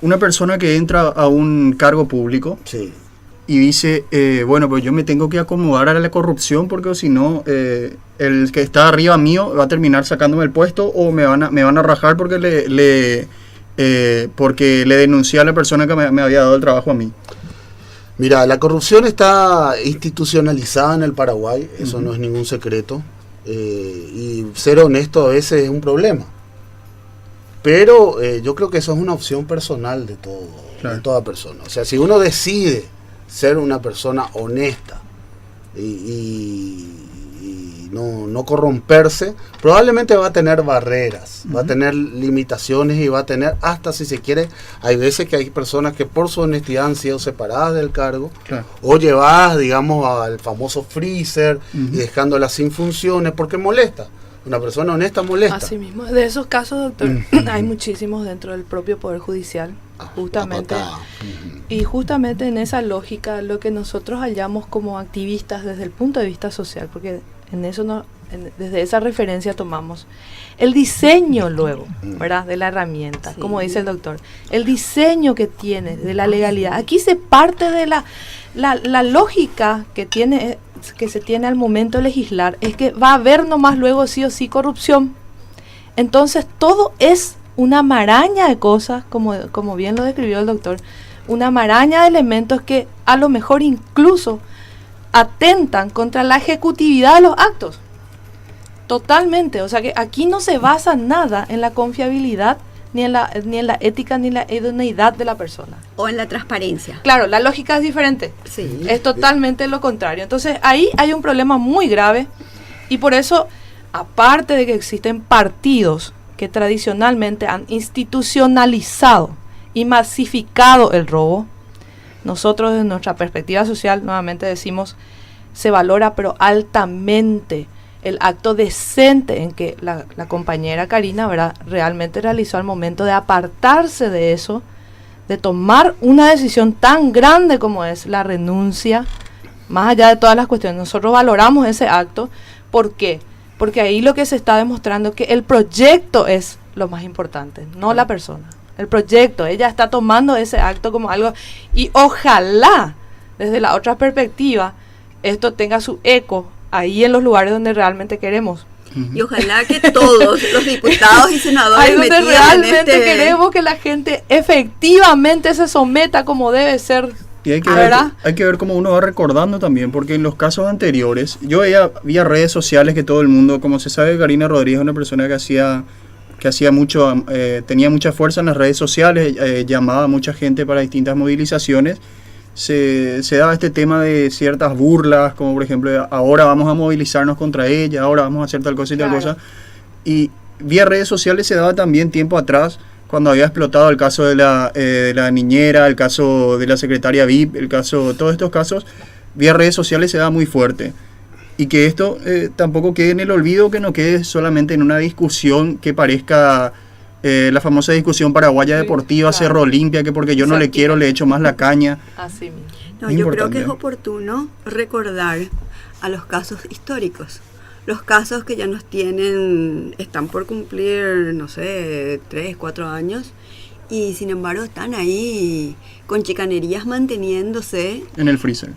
Una persona que entra a un cargo público, sí, y dice, bueno, pues yo me tengo que acomodar a la corrupción porque si no, el que está arriba mío va a terminar sacándome el puesto o me van a rajar porque porque le denuncié a la persona que me había dado el trabajo a mí. Mira, la corrupción está institucionalizada en el Paraguay, eso no es ningún secreto, y ser honesto a veces es un problema. Pero yo creo que eso es una opción personal de toda persona. O sea, si uno decide ser una persona honesta y no corromperse, probablemente va a tener barreras, va a tener limitaciones y va a tener, hasta si se quiere, hay veces que hay personas que por su honestidad han sido separadas del cargo, o llevadas, digamos, al famoso freezer y dejándolas sin funciones porque molesta. Una persona honesta molesta. Así mismo. De esos casos, doctor, hay muchísimos dentro del propio Poder Judicial. Justamente. Y justamente en esa lógica, lo que nosotros hallamos como activistas desde el punto de vista social, porque en eso desde esa referencia tomamos el diseño luego, ¿verdad? De la herramienta, como dice el doctor. El diseño que tiene de la legalidad. Aquí se parte de la lógica que se tiene al momento de legislar, es que va a haber nomás luego sí o sí corrupción. Entonces todo es una maraña de cosas, como bien lo describió el doctor, una maraña de elementos que a lo mejor incluso atentan contra la ejecutividad de los actos. Totalmente, o sea que aquí no se basa nada en la confiabilidad, ni en la ética, ni en la idoneidad de la persona. O en la transparencia. Claro, la lógica es diferente. Sí. Es totalmente lo contrario. Entonces ahí hay un problema muy grave y por eso, aparte de que existen partidos que tradicionalmente han institucionalizado y masificado el robo, nosotros desde nuestra perspectiva social, nuevamente decimos, se valora pero altamente el acto decente en que la compañera Karina, ¿verdad?, realmente realizó al momento de apartarse de eso, de tomar una decisión tan grande como es la renuncia, más allá de todas las cuestiones. Nosotros valoramos ese acto. ¿Por qué? Porque ahí lo que se está demostrando es que el proyecto es lo más importante, no la persona. El proyecto, ella está tomando ese acto como algo, y ojalá, desde la otra perspectiva, esto tenga su eco ahí en los lugares donde realmente queremos. Y ojalá que todos los diputados y senadores ahí donde realmente queremos que la gente efectivamente se someta como debe ser. Y hay que ver cómo uno va recordando también, porque en los casos anteriores, yo había redes sociales que todo el mundo, como se sabe, Karina Rodríguez es una persona que hacía mucho, tenía mucha fuerza en las redes sociales, llamaba a mucha gente para distintas movilizaciones. Se daba este tema de ciertas burlas, como por ejemplo, ahora vamos a movilizarnos contra ella, ahora vamos a hacer tal cosa y tal cosa. Y vía redes sociales se daba también tiempo atrás, cuando había explotado el caso de la niñera, el caso de la secretaria VIP, todos estos casos, vía redes sociales se daba muy fuerte. Y que esto tampoco quede en el olvido, que no quede solamente en una discusión que parezca la famosa discusión paraguaya deportiva, Cerro Olimpia, que porque yo no le quiero le echo más la caña. Así mismo. No, yo creo que es oportuno recordar a los casos históricos. Los casos que ya están por cumplir, no sé, 3, 4 años, y sin embargo están ahí con chicanerías manteniéndose. En el freezer.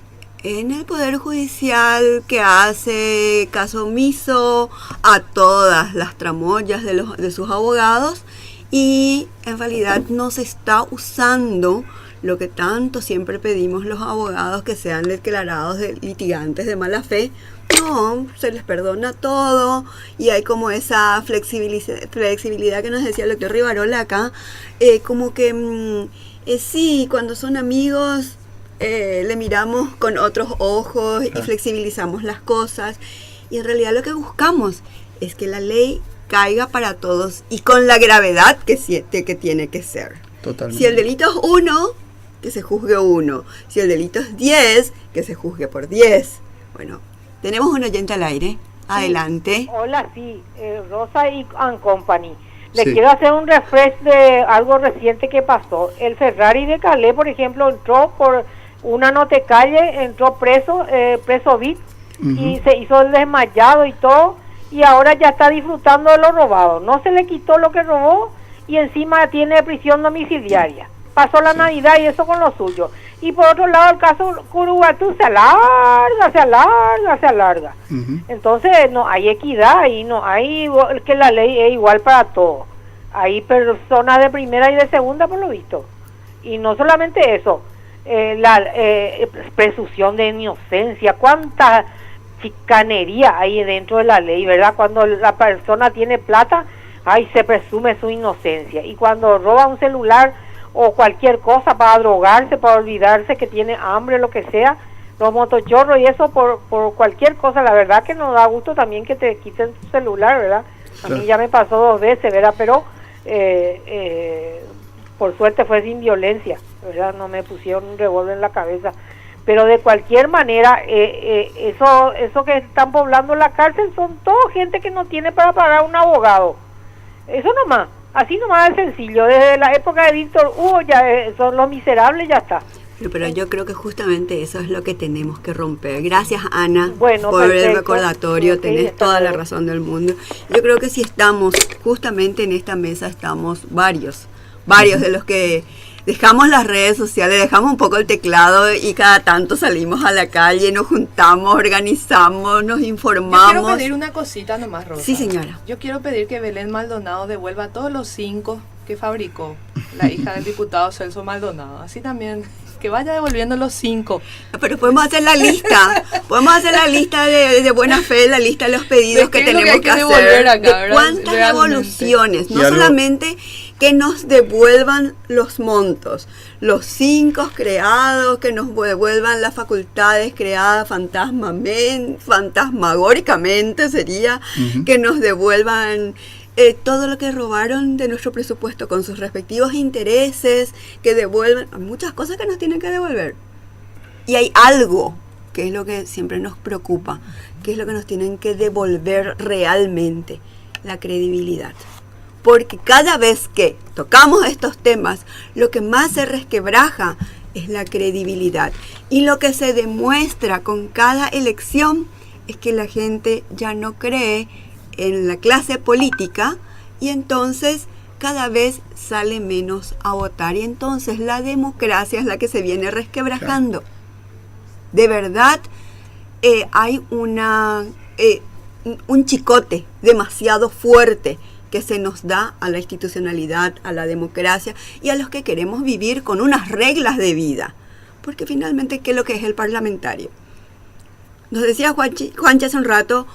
En el Poder Judicial, que hace caso omiso a todas las tramoyas de sus abogados, y en realidad no se está usando lo que tanto siempre pedimos los abogados, que sean declarados de litigantes de mala fe. No, se les perdona todo y hay como esa flexibilidad que nos decía el doctor Rivarola acá, como que sí, cuando son amigos le miramos con otros ojos y flexibilizamos las cosas, y en realidad lo que buscamos es que la ley caiga para todos y con la gravedad que tiene que ser. Totalmente. Si el delito es 1, que se juzgue 1. Si el delito es 10, que se juzgue por 10. Bueno, tenemos un oyente al aire. Adelante. Sí. Hola, sí, Rosa y Company. Le Sí. quiero hacer un refresh de algo reciente que pasó. El Ferrari de Calais, por ejemplo, entró por una notecalle, entró preso VIP, y se hizo el desmayado y todo, y ahora ya está disfrutando de lo robado. No se le quitó lo que robó y encima tiene prisión domiciliaria. Pasó la Navidad y eso con lo suyo. Y por otro lado, el caso Curuguatú se alarga. Entonces no hay equidad y no hay que la ley es igual para todos. Hay personas de primera y de segunda, por lo visto. Y no solamente eso, la presunción de inocencia, cuánta chicanería hay dentro de la ley, ¿verdad? Cuando la persona tiene plata, se presume su inocencia. Y cuando roba un celular o cualquier cosa para drogarse, para olvidarse que tiene hambre, lo que sea, los motochorros y eso por cualquier cosa, la verdad que nos da gusto también que te quiten tu celular, ¿verdad? A mí ya me pasó 2 veces, ¿verdad? Pero por suerte fue sin violencia, ¿verdad? No me pusieron un revólver en la cabeza. Pero de cualquier manera, eso que están poblando la cárcel son todo gente que no tiene para pagar un abogado. Eso nomás, así nomás es sencillo. Desde la época de Víctor Hugo ya son los miserables, ya está. Pero yo creo que justamente eso es lo que tenemos que romper. Gracias, Ana, bueno, por perfecto. el recordatorio. Sí, tenés toda la razón del mundo. Yo creo que si estamos, justamente en esta mesa estamos varios de los que dejamos las redes sociales, dejamos un poco el teclado y cada tanto salimos a la calle, nos juntamos, organizamos, nos informamos. Yo quiero pedir una cosita nomás, Rosa. Sí, señora. Yo quiero pedir que Belén Maldonado devuelva todos los 5 que fabricó la hija del diputado Celso Maldonado. Así también, que vaya devolviendo los 5. Pero podemos hacer la lista, de buena fe, la lista de los pedidos que tenemos que hacer, acá, de cuántas devoluciones, no algo, solamente que nos devuelvan los montos, los 5 creados, que nos devuelvan las facultades creadas fantasmagóricamente sería, que nos devuelvan todo lo que robaron de nuestro presupuesto con sus respectivos intereses, que devuelvan muchas cosas que nos tienen que devolver. Y hay algo que es lo que siempre nos preocupa, que es lo que nos tienen que devolver realmente, la credibilidad. Porque cada vez que tocamos estos temas, lo que más se resquebraja es la credibilidad. Y lo que se demuestra con cada elección es que la gente ya no cree en la clase política y entonces cada vez sale menos a votar y entonces la democracia es la que se viene resquebrajando. De verdad, hay un chicote demasiado fuerte que se nos da a la institucionalidad, a la democracia y a los que queremos vivir con unas reglas de vida. Porque finalmente, ¿qué es lo que es el parlamentario? Nos decía Juanchi hace un rato,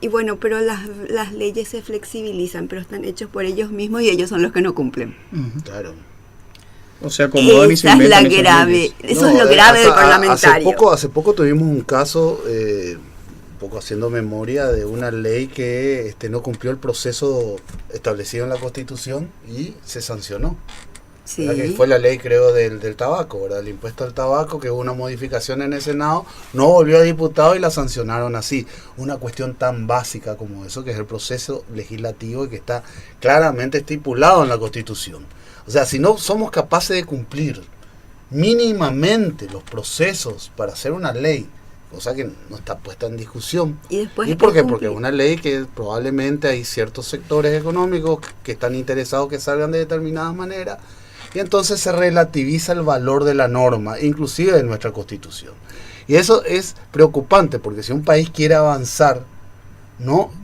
y bueno, pero las leyes se flexibilizan, pero están hechos por ellos mismos y ellos son los que no cumplen. Claro. O sea, acomodan y se inventan esas leyes. Eso es lo grave del parlamentario. Hace poco tuvimos un caso, un poco haciendo memoria, de una ley que no cumplió el proceso establecido en la Constitución y se sancionó. Sí. Que fue la ley, creo, del tabaco, ¿verdad? El impuesto al tabaco, que hubo una modificación en el Senado, no volvió a diputado y la sancionaron así. Una cuestión tan básica como eso, que es el proceso legislativo y que está claramente estipulado en la Constitución. O sea, si no somos capaces de cumplir mínimamente los procesos para hacer una ley, cosa que no está puesta en discusión. ¿Y por qué? Porque es una ley que probablemente hay ciertos sectores económicos que están interesados que salgan de determinadas maneras, y entonces se relativiza el valor de la norma, inclusive de nuestra Constitución. Y eso es preocupante, porque si un país quiere avanzar,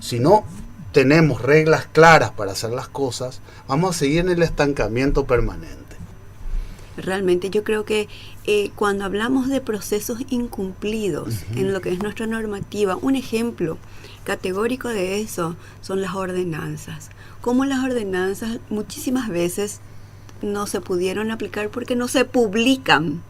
si no tenemos reglas claras para hacer las cosas, vamos a seguir en el estancamiento permanente. Realmente yo creo que cuando hablamos de procesos incumplidos en lo que es nuestra normativa, un ejemplo categórico de eso son las ordenanzas. Como las ordenanzas muchísimas veces no se pudieron aplicar porque no se publican.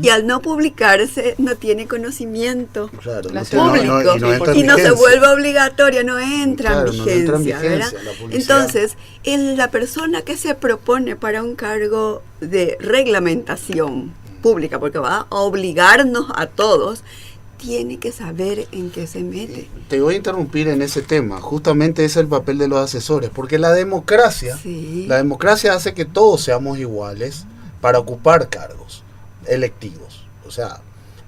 Y al no publicarse no tiene conocimiento Claro, público y no se vuelve obligatorio, no entra en vigencia, ¿verdad? Entonces, la persona que se propone para un cargo de reglamentación pública, porque va a obligarnos a todos, tiene que saber en qué se mete. Te voy a interrumpir en ese tema. Justamente ese es el papel de los asesores, porque la democracia hace que todos seamos iguales para ocupar cargos electivos. O sea,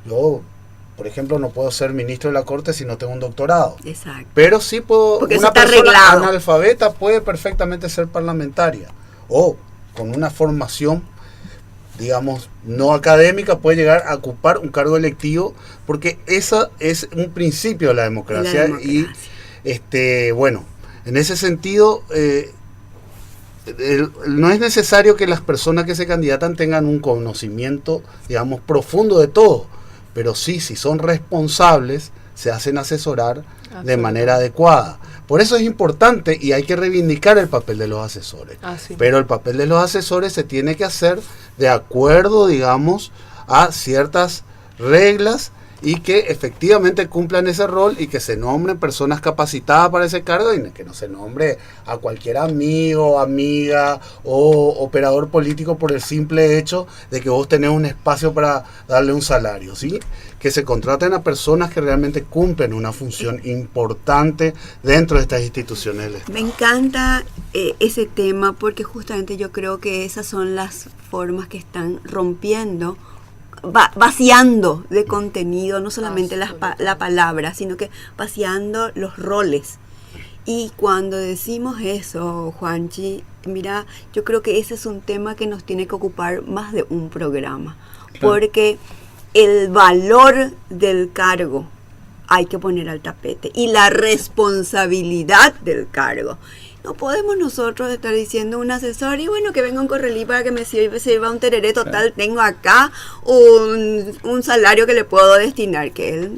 yo, por ejemplo, no puedo ser ministro de la Corte si no tengo un doctorado. Exacto. Pero sí puedo, porque una persona analfabeta puede perfectamente ser parlamentaria, o con una formación, digamos, no académica, puede llegar a ocupar un cargo electivo, porque esa es un principio de la democracia. Y bueno, en ese sentido, no es necesario que las personas que se candidatan tengan un conocimiento, digamos, profundo de todo, pero sí, si son responsables, se hacen asesorar de manera adecuada. Por eso es importante y hay que reivindicar el papel de los asesores. Pero el papel de los asesores se tiene que hacer de acuerdo, digamos, a ciertas reglas, y que efectivamente cumplan ese rol y que se nombren personas capacitadas para ese cargo, y que no se nombre a cualquier amigo, amiga o operador político por el simple hecho de que vos tenés un espacio para darle un salario, ¿sí? Que se contraten a personas que realmente cumplen una función importante dentro de estas instituciones del Estado. Me encanta ese tema, porque justamente yo creo que esas son las formas que están rompiendo, vaciando de contenido no solamente la palabra, sino que vaciando los roles. Y cuando decimos eso, Juanchi, mira, yo creo que ese es un tema que nos tiene que ocupar más de un programa, porque el valor del cargo hay que poner al tapete, y la responsabilidad del cargo. No podemos nosotros estar diciendo un asesor y bueno, que venga un correlí para que me sirva un tereré, total, tengo acá un salario que le puedo destinar, que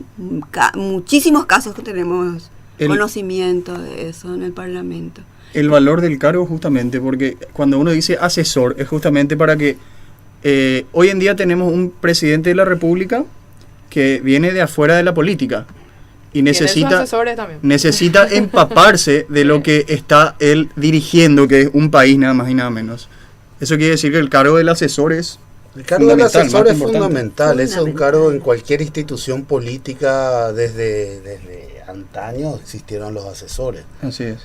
muchísimos casos que tenemos conocimiento de eso en el Parlamento. El valor del cargo, justamente, porque cuando uno dice asesor, es justamente para que hoy en día tenemos un presidente de la República que viene de afuera de la política y necesita empaparse de lo que está él dirigiendo, que es un país nada más y nada menos. Eso quiere decir que el cargo del asesor es fundamental. Es un cargo en cualquier institución política. Desde antaño existieron los asesores. Así es.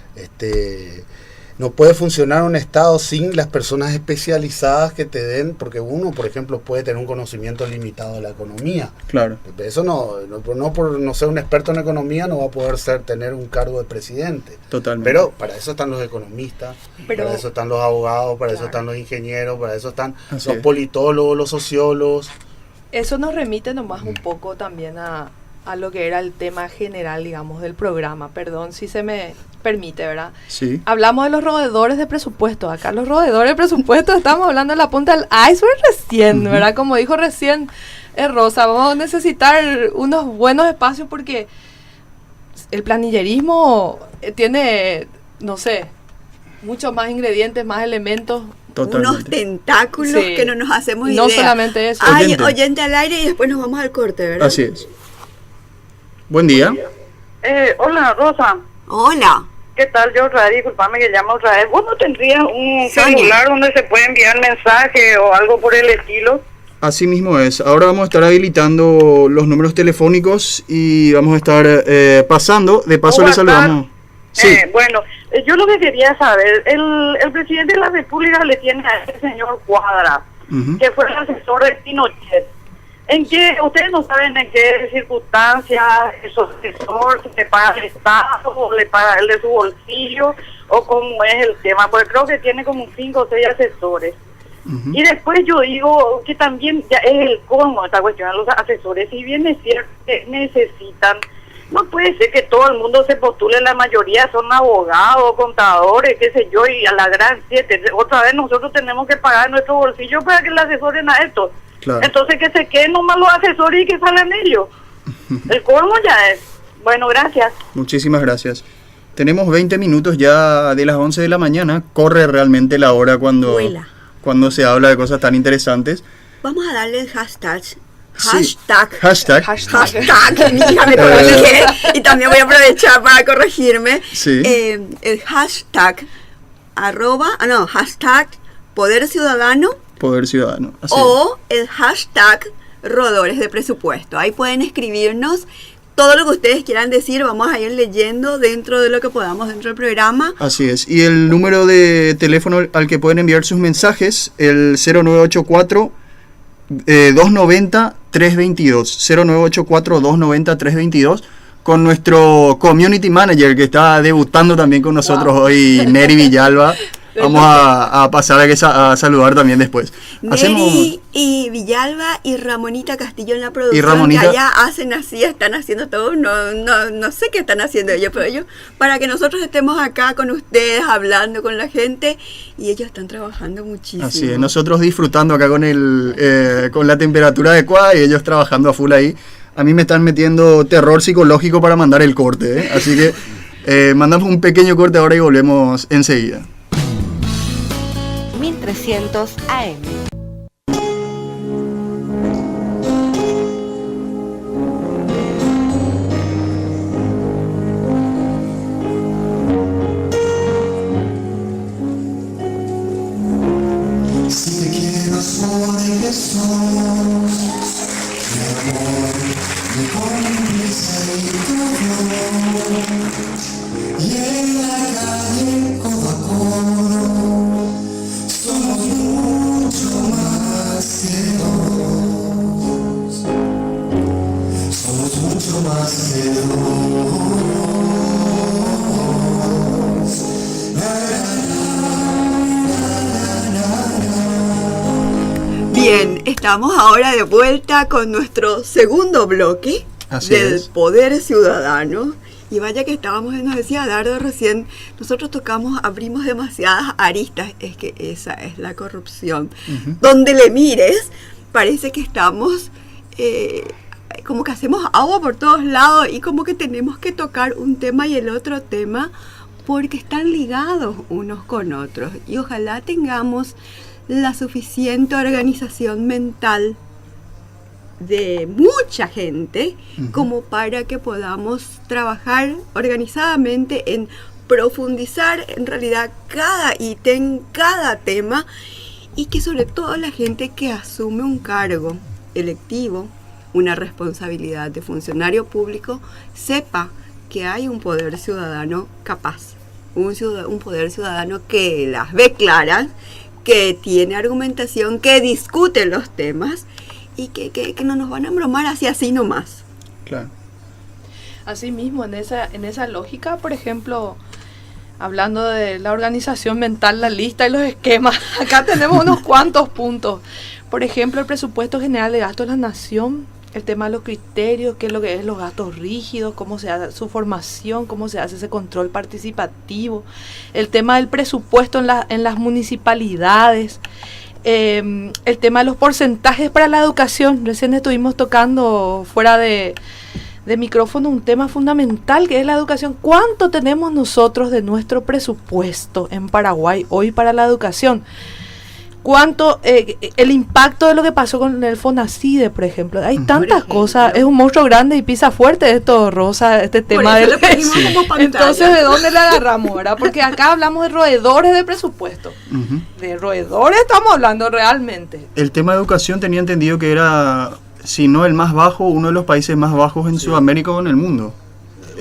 No puede funcionar un Estado sin las personas especializadas que te den, porque uno, por ejemplo, puede tener un conocimiento limitado de la economía. Claro. Eso no por no ser un experto en economía no va a poder tener un cargo de presidente. Totalmente. Pero para eso están los economistas, para eso están los abogados, para eso están los ingenieros, para eso están los politólogos, los sociólogos. Eso nos remite nomás un poco también a lo que era el tema general, digamos, del programa. Perdón si se me permite, ¿verdad? Sí. Hablamos de los roedores de presupuesto. Acá los roedores de presupuesto estamos hablando de la punta del iceberg recién, ¿verdad? Como dijo recién Rosa, vamos a necesitar unos buenos espacios porque el planillerismo tiene, no sé, muchos más ingredientes, más elementos. Totalmente. Unos tentáculos que no nos hacemos idea. No solamente eso. Ay, oyente al aire y después nos vamos al corte, ¿verdad? Así es. Buen día. Hola, Rosa. Hola. ¿Qué tal? Yo, disculpame que llamo otra vez. ¿Vos no tendrías un celular donde se puede enviar mensaje o algo por el estilo? Así mismo es. Ahora vamos a estar habilitando los números telefónicos y vamos a estar pasando. De paso le saludamos. Sí. Bueno, yo lo que quería saber, el presidente de la República le tiene a ese señor Cuadra, que fue el asesor de Pinochet. ¿En qué? Ustedes no saben en qué circunstancias esos asesores le paga el Estado o le paga el de su bolsillo o cómo es el tema, porque creo que tiene como 5 o 6 asesores. Y después yo digo que también ya es el colmo esta cuestión de los asesores, si bien es cierto que necesitan No puede ser que todo el mundo se postule, la mayoría son abogados, contadores, qué sé yo, y a la gran 7. Otra vez nosotros tenemos que pagar nuestro bolsillo para que le asesoren a esto. Claro. Entonces que se queden nomás los asesores y que salgan ellos. El colmo ya es. Bueno, gracias. Muchísimas gracias. Tenemos 20 minutos ya de las 11 de la mañana. Corre realmente la hora cuando se habla de cosas tan interesantes. Vamos a darle el hashtag. Sí. Hashtag. Mi hija me corrige. Y también voy a aprovechar para corregirme. Sí. El hashtag hashtag Poder Ciudadano. Poder Ciudadano. Así O el hashtag Roedores de Presupuesto. Ahí pueden escribirnos todo lo que ustedes quieran decir. Vamos a ir leyendo dentro de lo que podamos dentro del programa. Así es. Y el número de teléfono al que pueden enviar sus mensajes, el 0984 290 322. 0984 290 322. Con nuestro community manager que está debutando también con nosotros hoy, Neri Villalba. Vamos a pasar a saludar también después. Neri y Villalba y Ramonita Castillo en la producción, y Ramonita, que allá hacen así, están haciendo todo, no sé qué están haciendo ellos, pero ellos, para que nosotros estemos acá con ustedes, hablando con la gente, y ellos están trabajando muchísimo. Así es, nosotros disfrutando acá con la temperatura adecuada y ellos trabajando a full ahí. A mí me están metiendo terror psicológico para mandar el corte, ¿eh? Así que mandamos un pequeño corte ahora y volvemos enseguida. 1300 AM. Si te quiero solo de Jesús, mi amor, mi cómplice y todo. Y en la calle codo a codo, somos mucho más que dos. Somos mucho más que dos. Bien, estamos ahora de vuelta con nuestro segundo bloque del Poder Ciudadano. Y vaya que nos decía Dardo recién, nosotros abrimos demasiadas aristas, es que esa es la corrupción. Donde le mires, parece que estamos, como que hacemos agua por todos lados y como que tenemos que tocar un tema y el otro tema porque están ligados unos con otros. Y ojalá tengamos la suficiente organización mental de mucha gente como para que podamos trabajar organizadamente en profundizar en realidad cada ítem, cada tema, y que sobre todo la gente que asume un cargo electivo, una responsabilidad de funcionario público, sepa que hay un poder ciudadano capaz, un poder ciudadano que las ve claras, que tiene argumentación, que discute los temas y que no nos van a embromar así nomás. Claro. Así mismo, en esa lógica, por ejemplo, hablando de la organización mental, la lista y los esquemas, acá tenemos unos cuantos puntos. Por ejemplo, el presupuesto general de gasto de la nación, el tema de los criterios, qué es lo que es los gastos rígidos, cómo se hace su formación, cómo se hace ese control participativo, el tema del presupuesto en las municipalidades, el tema de los porcentajes para la educación. Recién estuvimos tocando fuera de micrófono un tema fundamental que es la educación. ¿Cuánto tenemos nosotros de nuestro presupuesto en Paraguay hoy para la educación? ¿Cuánto el impacto de lo que pasó con el FONACIDE, por ejemplo? Hay tantas cosas, es un monstruo grande y pisa fuerte esto, Rosa, este tema del Entonces, ¿de dónde le agarramos ahora? Porque acá hablamos de roedores de presupuesto. De roedores estamos hablando realmente. El tema de educación tenía entendido que era, si no el más bajo, uno de los países más bajos en Sudamérica o en el mundo,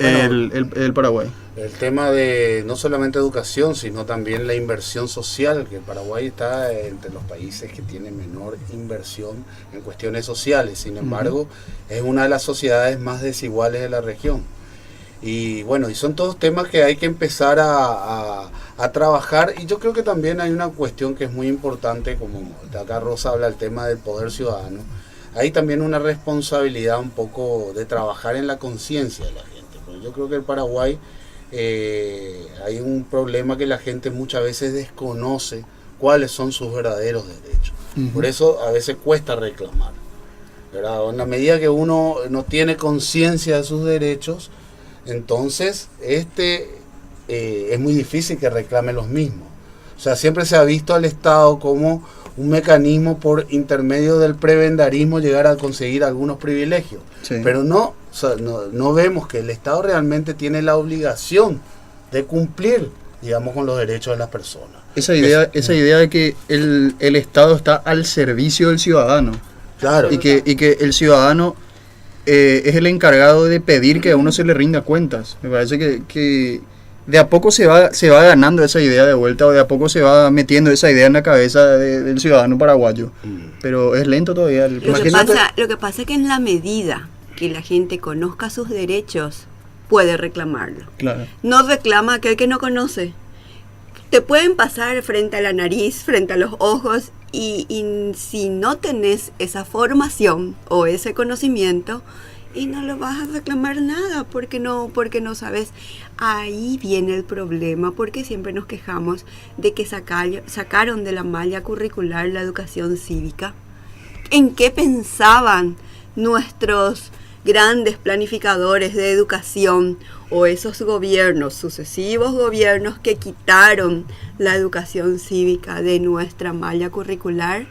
bueno, el Paraguay. El tema de no solamente educación, sino también la inversión social, que el Paraguay está entre los países que tienen menor inversión en cuestiones sociales. Sin embargo, es una de las sociedades más desiguales de la región. Y bueno, y son todos temas que hay que empezar a trabajar. Y yo creo que también hay una cuestión que es muy importante, como acá Rosa habla del tema del poder ciudadano. Hay también una responsabilidad un poco de trabajar en la conciencia de la gente. Yo creo que en Paraguay hay un problema que la gente muchas veces desconoce cuáles son sus verdaderos derechos. Por eso a veces cuesta reclamar, ¿verdad? En la medida que uno no tiene conciencia de sus derechos, entonces es muy difícil que reclame los mismos. O sea, siempre se ha visto al Estado como un mecanismo por intermedio del prebendarismo llegar a conseguir algunos privilegios. Sí. Pero no vemos que el Estado realmente tiene la obligación de cumplir, digamos, con los derechos de las personas. Esa idea de que el Estado está al servicio del ciudadano. Claro. Y que el ciudadano es el encargado de pedir que a uno se le rinda cuentas. Me parece que de a poco se va ganando esa idea de vuelta, o de a poco se va metiendo esa idea en la cabeza del ciudadano paraguayo. Pero es lento todavía. Lo que pasa es que en la medida que la gente conozca sus derechos, puede reclamarlo. Claro. No reclama aquel que no conoce. Te pueden pasar frente a la nariz, frente a los ojos, y si no tenés esa formación o ese conocimiento, y no lo vas a reclamar nada porque no sabes. Ahí viene el problema, porque siempre nos quejamos de que sacaron de la malla curricular la educación cívica. ¿En qué pensaban nuestros grandes planificadores de educación o esos gobiernos, sucesivos gobiernos que quitaron la educación cívica de nuestra malla curricular?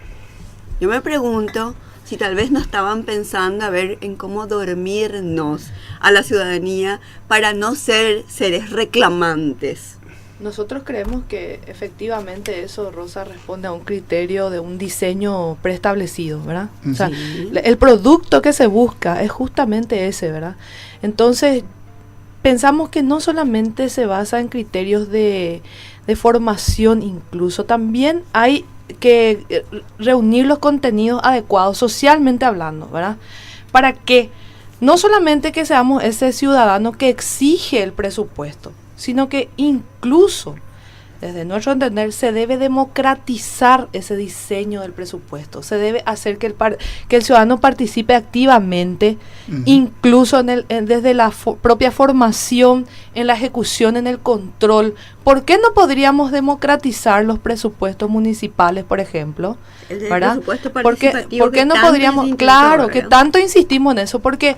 Yo me pregunto si tal vez no estaban pensando en cómo dormirnos a la ciudadanía para no ser seres reclamantes. Nosotros creemos que efectivamente eso, Rosa, responde a un criterio de un diseño preestablecido, ¿verdad? Sí. O sea, el producto que se busca es justamente ese, ¿verdad? Entonces, pensamos que no solamente se basa en criterios de formación, incluso también hay que reunir los contenidos adecuados socialmente hablando, ¿verdad? Para que no solamente que seamos ese ciudadano que exige el presupuesto, sino que incluso, desde nuestro entender, se debe democratizar ese diseño del presupuesto. Se debe hacer que el ciudadano participe activamente, incluso desde la propia formación, en la ejecución, en el control. ¿Por qué no podríamos democratizar los presupuestos municipales, por ejemplo? ¿Verdad? ¿Por qué no podríamos? Claro, que tanto insistimos en eso, porque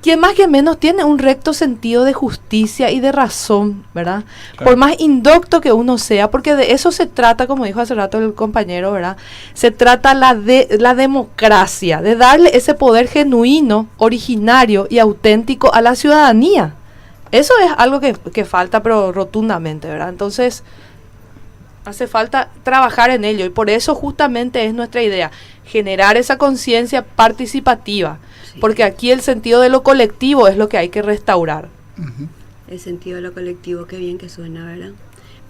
quien más que menos tiene un recto sentido de justicia y de razón, ¿verdad? Claro. Por más indocto que uno sea, porque de eso se trata, como dijo hace rato el compañero, ¿verdad? Se trata la democracia, de darle ese poder genuino, originario y auténtico a la ciudadanía. Eso es algo que falta, pero rotundamente, ¿verdad? Entonces, hace falta trabajar en ello, y por eso justamente es nuestra idea, generar esa conciencia participativa. Porque aquí el sentido de lo colectivo es lo que hay que restaurar. El sentido de lo colectivo, qué bien que suena, ¿verdad?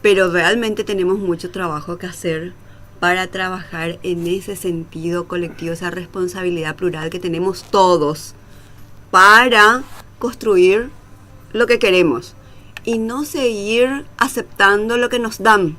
Pero realmente tenemos mucho trabajo que hacer para trabajar en ese sentido colectivo, esa responsabilidad plural que tenemos todos para construir lo que queremos y no seguir aceptando lo que nos dan.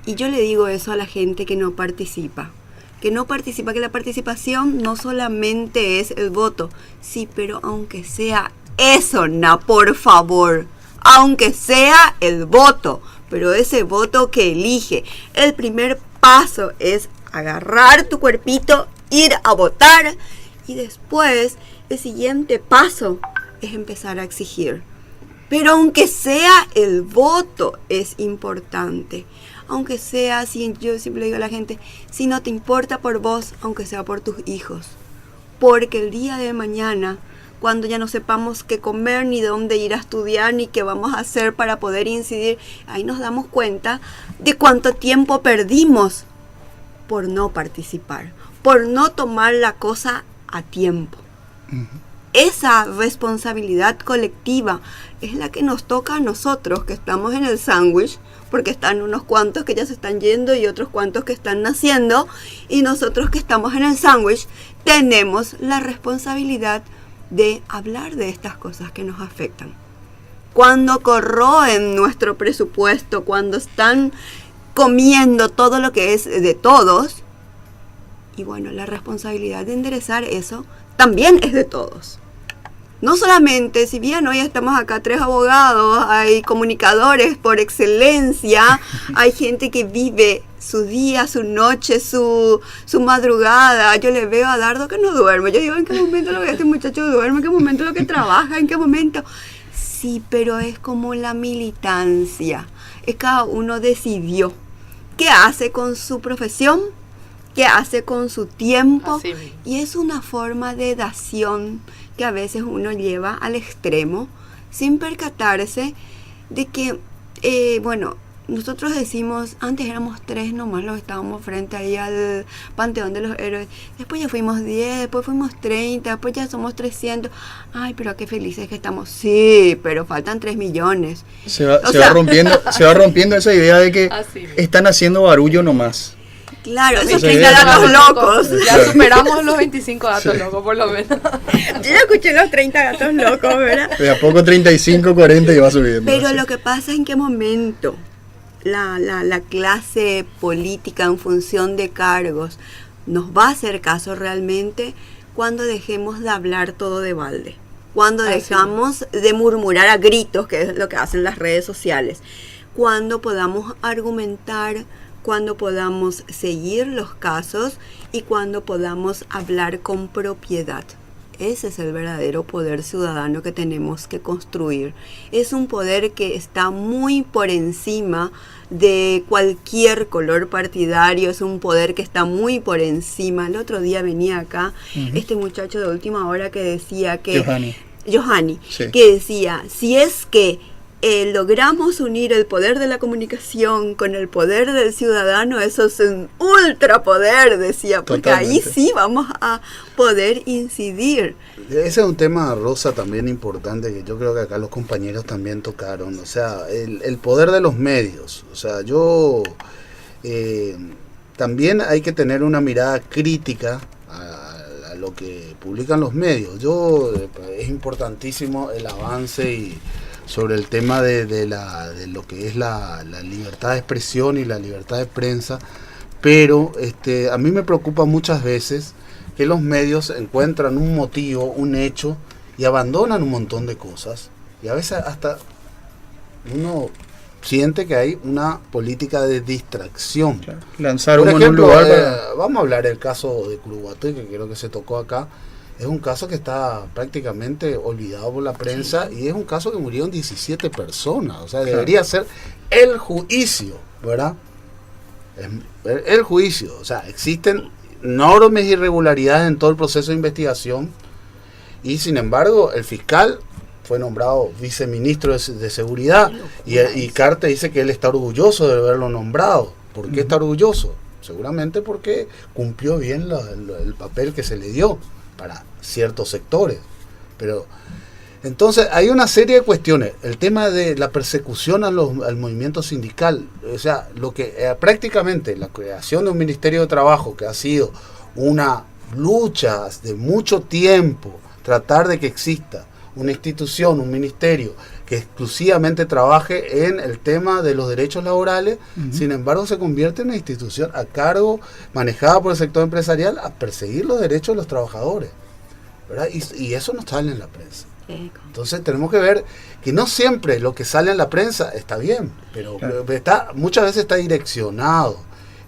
Y yo le digo eso a la gente que no participa. Que la participación no solamente es el voto. Sí, pero aunque sea eso, por favor, aunque sea el voto, pero ese voto que elige. El primer paso es agarrar tu cuerpito, ir a votar, y después el siguiente paso es empezar a exigir. Pero aunque sea el voto es importante. Aunque sea, yo siempre le digo a la gente, si no te importa por vos, aunque sea por tus hijos. Porque el día de mañana, cuando ya no sepamos qué comer, ni dónde ir a estudiar, ni qué vamos a hacer para poder incidir, ahí nos damos cuenta de cuánto tiempo perdimos por no participar, por no tomar la cosa a tiempo. Esa responsabilidad colectiva es la que nos toca a nosotros, que estamos en el sándwich, porque están unos cuantos que ya se están yendo y otros cuantos que están naciendo, y nosotros que estamos en el sándwich tenemos la responsabilidad de hablar de estas cosas que nos afectan. Cuando corroen nuestro presupuesto, cuando están comiendo todo lo que es de todos, y bueno, la responsabilidad de enderezar eso también es de todos. No solamente, si bien hoy estamos acá 3 abogados, hay comunicadores por excelencia, hay gente que vive su día, su noche, su madrugada. Yo le veo a Dardo que no duerme. Yo digo, ¿en qué momento lo que este muchacho duerme? ¿En qué momento lo que trabaja? ¿En qué momento? Sí, pero es como la militancia. Es cada uno decidió qué hace con su profesión, qué hace con su tiempo. Y es una forma de dación que a veces uno lleva al extremo sin percatarse de que, nosotros decimos, antes éramos 3 nomás los que estábamos frente ahí al Panteón de los Héroes, después ya fuimos 10, después fuimos 30, después ya somos 300, ay, pero qué felices que estamos, sí, pero faltan 3 millones. Se va rompiendo esa idea de que están haciendo barullo nomás. Claro, esos 30 datos locos. Ya superamos los 25 datos locos, por lo menos. Yo ya escuché los 30 gatos locos, ¿verdad? De a poco 35, 40 y va subiendo. Pero lo que pasa es en qué momento la clase política en función de cargos nos va a hacer caso realmente cuando dejemos de hablar todo de balde. Cuando dejamos de murmurar a gritos, que es lo que hacen las redes sociales. Cuando podamos argumentar, cuando podamos seguir los casos y cuando podamos hablar con propiedad. Ese es el verdadero poder ciudadano que tenemos que construir. Es un poder que está muy por encima de cualquier color partidario, es un poder que está muy por encima. El otro día venía acá este muchacho de última hora que decía que... Johanny, que decía, si es que logramos unir el poder de la comunicación con el poder del ciudadano, eso es un ultrapoder, decía, porque ahí sí vamos a poder incidir. Ese es un tema, Rosa, también importante, que yo creo que acá los compañeros también tocaron, o sea, el poder de los medios. O sea, también hay que tener una mirada crítica a lo que publican los medios. Es importantísimo el avance sobre el tema de lo que es la libertad de expresión y la libertad de prensa, pero a mí me preocupa muchas veces que los medios encuentran un motivo, un hecho, y abandonan un montón de cosas, y a veces hasta uno siente que hay una política de distracción. Claro. Lanzar por ejemplo, en un lugar vamos a hablar del caso de Curuguatí, que creo que se tocó acá. Es un caso que está prácticamente olvidado por la prensa, y es un caso que murieron 17 personas. O sea, debería ser el juicio, ¿verdad? El juicio. O sea, existen enormes irregularidades en todo el proceso de investigación, y sin embargo el fiscal fue nombrado viceministro de Seguridad, y Carte dice que él está orgulloso de haberlo nombrado. ¿Por qué está orgulloso? Seguramente porque cumplió bien el papel que se le dio para ciertos sectores. Pero entonces hay una serie de cuestiones. El tema de la persecución al movimiento sindical, o sea, lo que prácticamente la creación de un Ministerio de Trabajo, que ha sido una lucha de mucho tiempo, tratar de que exista una institución, un ministerio que exclusivamente trabaje en el tema de los derechos laborales, sin embargo se convierte en una institución a cargo, manejada por el sector empresarial, a perseguir los derechos de los trabajadores, ¿verdad? Y eso no sale en la prensa. Entonces tenemos que ver que no siempre lo que sale en la prensa está bien, pero muchas veces está direccionado.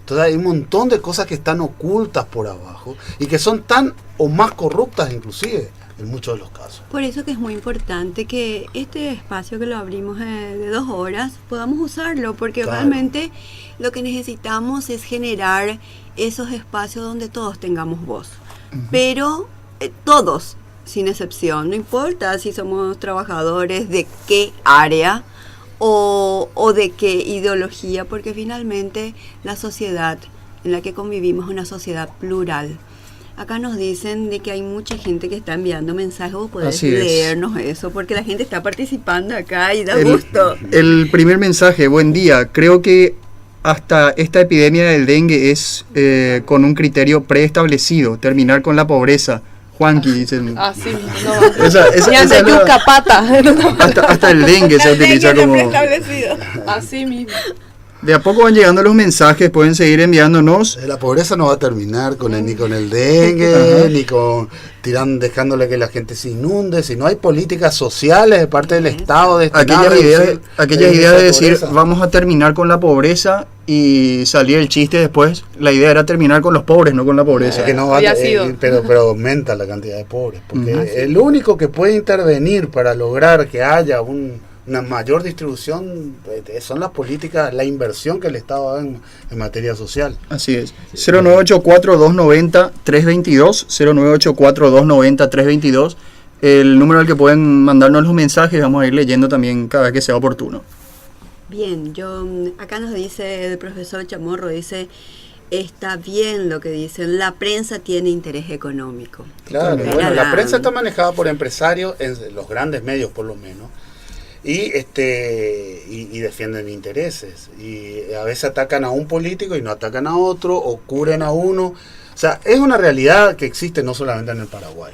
Entonces hay un montón de cosas que están ocultas por abajo y que son tan o más corruptas inclusive en muchos de los casos. Por eso que es muy importante que este espacio que lo abrimos de 2 horas podamos usarlo, porque realmente lo que necesitamos es generar esos espacios donde todos tengamos voz, pero todos, sin excepción, no importa si somos trabajadores de qué área o de qué ideología, porque finalmente la sociedad en la que convivimos es una sociedad plural. Acá nos dicen de que hay mucha gente que está enviando mensajes. ¿Vos podés leernos eso? Porque la gente está participando acá y da gusto. El primer mensaje: buen día. Creo que hasta esta epidemia del dengue es con un criterio preestablecido, terminar con la pobreza. Juanqui, dicen. Así mismo. Hasta el dengue se utiliza como... Así mismo. De a poco van llegando los mensajes, pueden seguir enviándonos. La pobreza no va a terminar ni con el dengue, ni con dejándole que la gente se inunde, si no hay políticas sociales de parte del Estado. Aquellas ideas de decir, vamos a terminar con la pobreza y salir el chiste después, la idea era terminar con los pobres, no con la pobreza. Que no va pero aumenta la cantidad de pobres, porque el único que puede intervenir para lograr que haya una mayor distribución son las políticas, la inversión que el Estado da en materia social. Así es. 0984-290-322, 0984-290-322, el número al que pueden mandarnos los mensajes, vamos a ir leyendo también cada vez que sea oportuno. Bien, acá nos dice el profesor Chamorro, dice, está bien lo que dicen, la prensa tiene interés económico. Claro, bueno, la prensa está manejada por empresarios, en los grandes medios por lo menos, y defienden intereses, y a veces atacan a un político y no atacan a otro, o cubren a uno. O sea, es una realidad que existe no solamente en el Paraguay,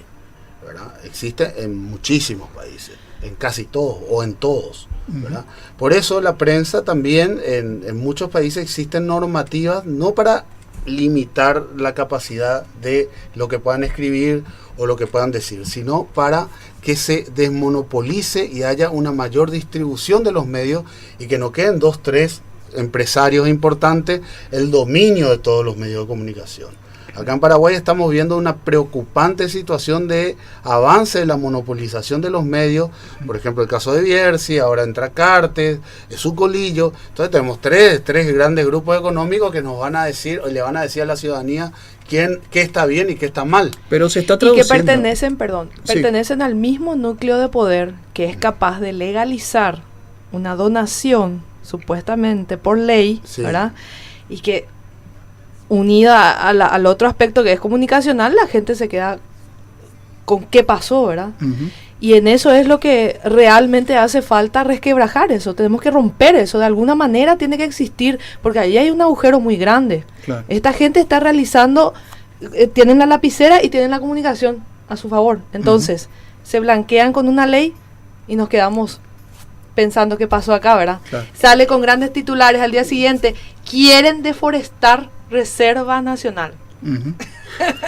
¿verdad? Existe en muchísimos países, en casi todos, o en todos, ¿verdad? Por eso la prensa también, en muchos países existen normativas, no para limitar la capacidad de lo que puedan escribir o lo que puedan decir, sino para que se desmonopolice y haya una mayor distribución de los medios y que no queden 2, 3 empresarios importantes el dominio de todos los medios de comunicación. Acá en Paraguay estamos viendo una preocupante situación de avance de la monopolización de los medios, por ejemplo el caso de Bierzi, ahora entra Cartes, Sucolillo. Entonces tenemos tres grandes grupos económicos que nos van a decir, o le van a decir a la ciudadanía qué está bien y qué está mal. Pero se está traduciendo. Y que pertenecen al mismo núcleo de poder que es capaz de legalizar una donación, supuestamente por ley, ¿verdad? Y que unida al otro aspecto que es comunicacional, la gente se queda con qué pasó, ¿verdad? Y en eso es lo que realmente hace falta resquebrajar eso, tenemos que romper eso, de alguna manera tiene que existir, porque ahí hay un agujero muy grande. Claro. Esta gente está realizando, tienen la lapicera y tienen la comunicación a su favor, entonces se blanquean con una ley y nos quedamos pensando qué pasó acá, ¿verdad? Claro. Sale con grandes titulares al día siguiente, quieren deforestar Reserva Nacional.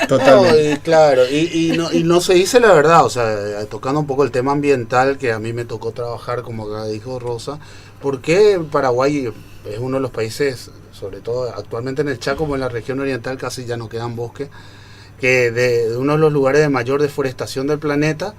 Totalmente. No, claro, y no se dice la verdad, o sea, tocando un poco el tema ambiental que a mí me tocó trabajar, como dijo Rosa, porque Paraguay es uno de los países, sobre todo actualmente en el Chaco, como en la región oriental casi ya no quedan bosques, que de uno de los lugares de mayor deforestación del planeta.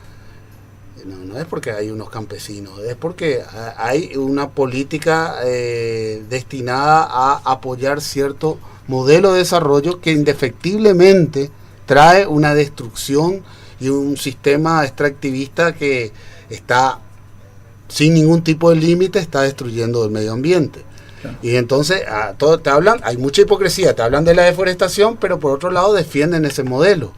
No es porque hay unos campesinos, es porque hay una política destinada a apoyar cierto modelo de desarrollo que indefectiblemente trae una destrucción y un sistema extractivista que está sin ningún tipo de límite, está destruyendo el medio ambiente. Claro. Y entonces te hablan, hay mucha hipocresía, te hablan de la deforestación, pero por otro lado defienden ese modelo.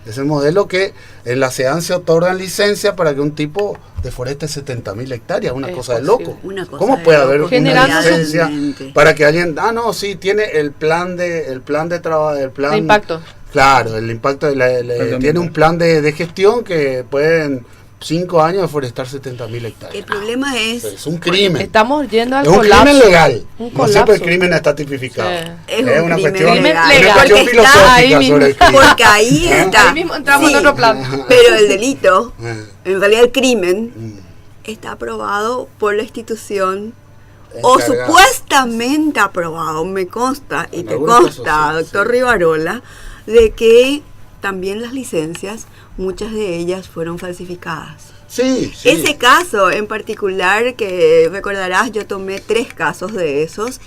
Ese modelo que en la SEAN se otorgan licencia para que un tipo deforeste 70.000 hectáreas, una cosa de loco. ¿Cómo puede haber una licencia para que alguien, sí, tiene el plan de trabajo, el plan de impacto? Claro, el impacto tiene un plan de gestión que pueden 5 años deforestar 70.000 hectáreas. El problema es un crimen. Estamos yendo al colapso. Es un crimen legal. No siempre el crimen está tipificado. Sí. Es una cuestión legal. Una cuestión filosófica sobre el crimen. Porque ahí está. Ahí mismo entramos en otro plan. Pero el delito, en realidad el crimen, está aprobado por la institución o supuestamente aprobado, me consta y te consta, doctor Rivarola, de que también las licencias, muchas de ellas fueron falsificadas. Sí. Ese caso en particular, que recordarás, yo tomé 3 casos de esos.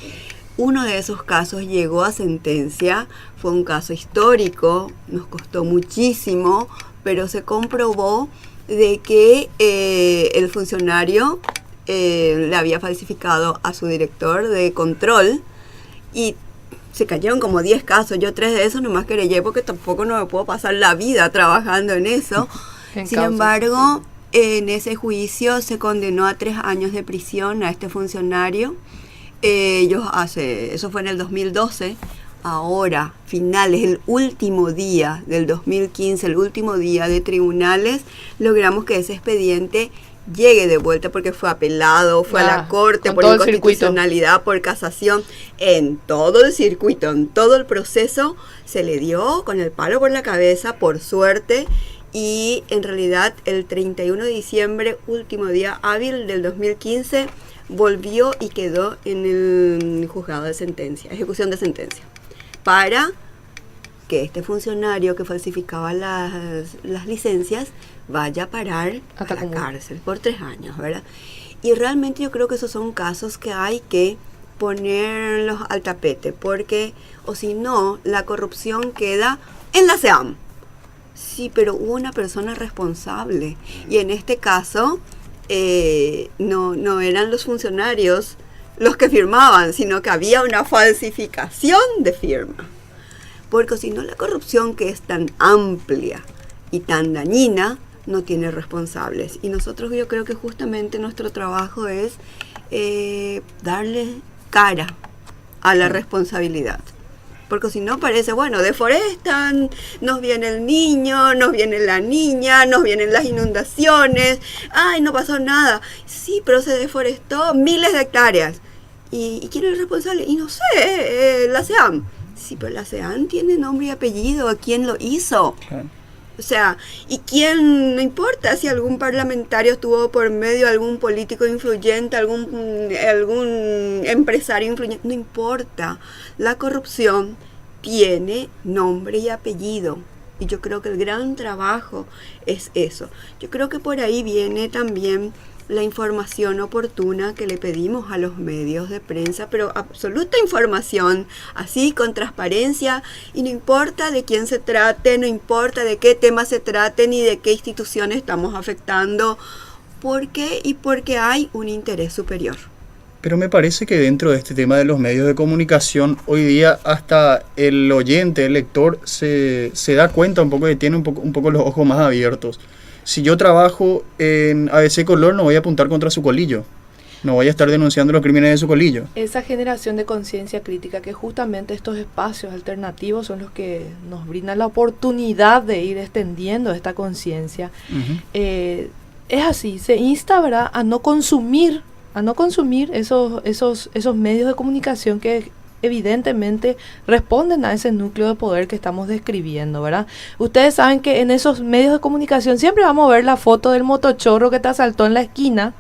Uno de esos casos llegó a sentencia, fue un caso histórico, nos costó muchísimo, pero se comprobó de que el funcionario le había falsificado a su director de control y se cayeron como 10 casos. Yo 3 de esos nomás querellé porque tampoco no me puedo pasar la vida trabajando en eso. Sin embargo, en ese juicio se condenó a 3 años de prisión a este funcionario. Eso fue en el 2012. Ahora, finales, el último día del 2015, el último día de tribunales, logramos que ese expediente llegue de vuelta porque fue apelado, fue a la corte por inconstitucionalidad, por casación, en todo el circuito, en todo el proceso, se le dio con el palo por la cabeza, por suerte, y en realidad el 31 de diciembre, último día hábil del 2015, volvió y quedó en el juzgado de sentencia, ejecución de sentencia, para que este funcionario que falsificaba las licencias vaya a parar a la cárcel por 3 años, ¿verdad? Y realmente yo creo que esos son casos que hay que ponerlos al tapete, porque o si no, la corrupción queda en la SEAM. Sí, pero hubo una persona responsable, y en este caso no eran los funcionarios los que firmaban, sino que había una falsificación de firma. Porque si no, la corrupción, que es tan amplia y tan dañina, no tiene responsables. Y nosotros, yo creo que justamente nuestro trabajo es darle cara a la responsabilidad. Porque si no, parece, bueno, deforestan, nos viene el niño, nos viene la niña, nos vienen las inundaciones, ay, no pasó nada. Sí, pero se deforestó miles de hectáreas. ¿Y quién es el responsable? Y no sé, la SEAM. Sí, pero la SEAM tiene nombre y apellido, ¿quién lo hizo? Claro. O sea, ¿y quién? No importa si algún parlamentario estuvo por medio, algún político influyente, algún empresario influyente, no importa. La corrupción tiene nombre y apellido. Y yo creo que el gran trabajo es eso. Yo creo que por ahí viene también la información oportuna que le pedimos a los medios de prensa, pero absoluta información, así con transparencia, y no importa de quién se trate, no importa de qué tema se trate, ni de qué instituciones estamos afectando. ¿Por qué? Y porque hay un interés superior. Pero me parece que dentro de este tema de los medios de comunicación, hoy día hasta el oyente, el lector, se da cuenta un poco que tiene un poco los ojos más abiertos. Si yo trabajo en ABC Color, no voy a apuntar contra su colillo. No voy a estar denunciando los crímenes de su colillo. Esa generación de conciencia crítica, que justamente estos espacios alternativos son los que nos brindan la oportunidad de ir extendiendo esta conciencia. Uh-huh. Es así, se insta, ¿verdad?, a no consumir esos medios de comunicación que evidentemente responden a ese núcleo de poder que estamos describiendo, ¿verdad? Ustedes saben que en esos medios de comunicación siempre vamos a ver la foto del motochorro que te asaltó en la esquina,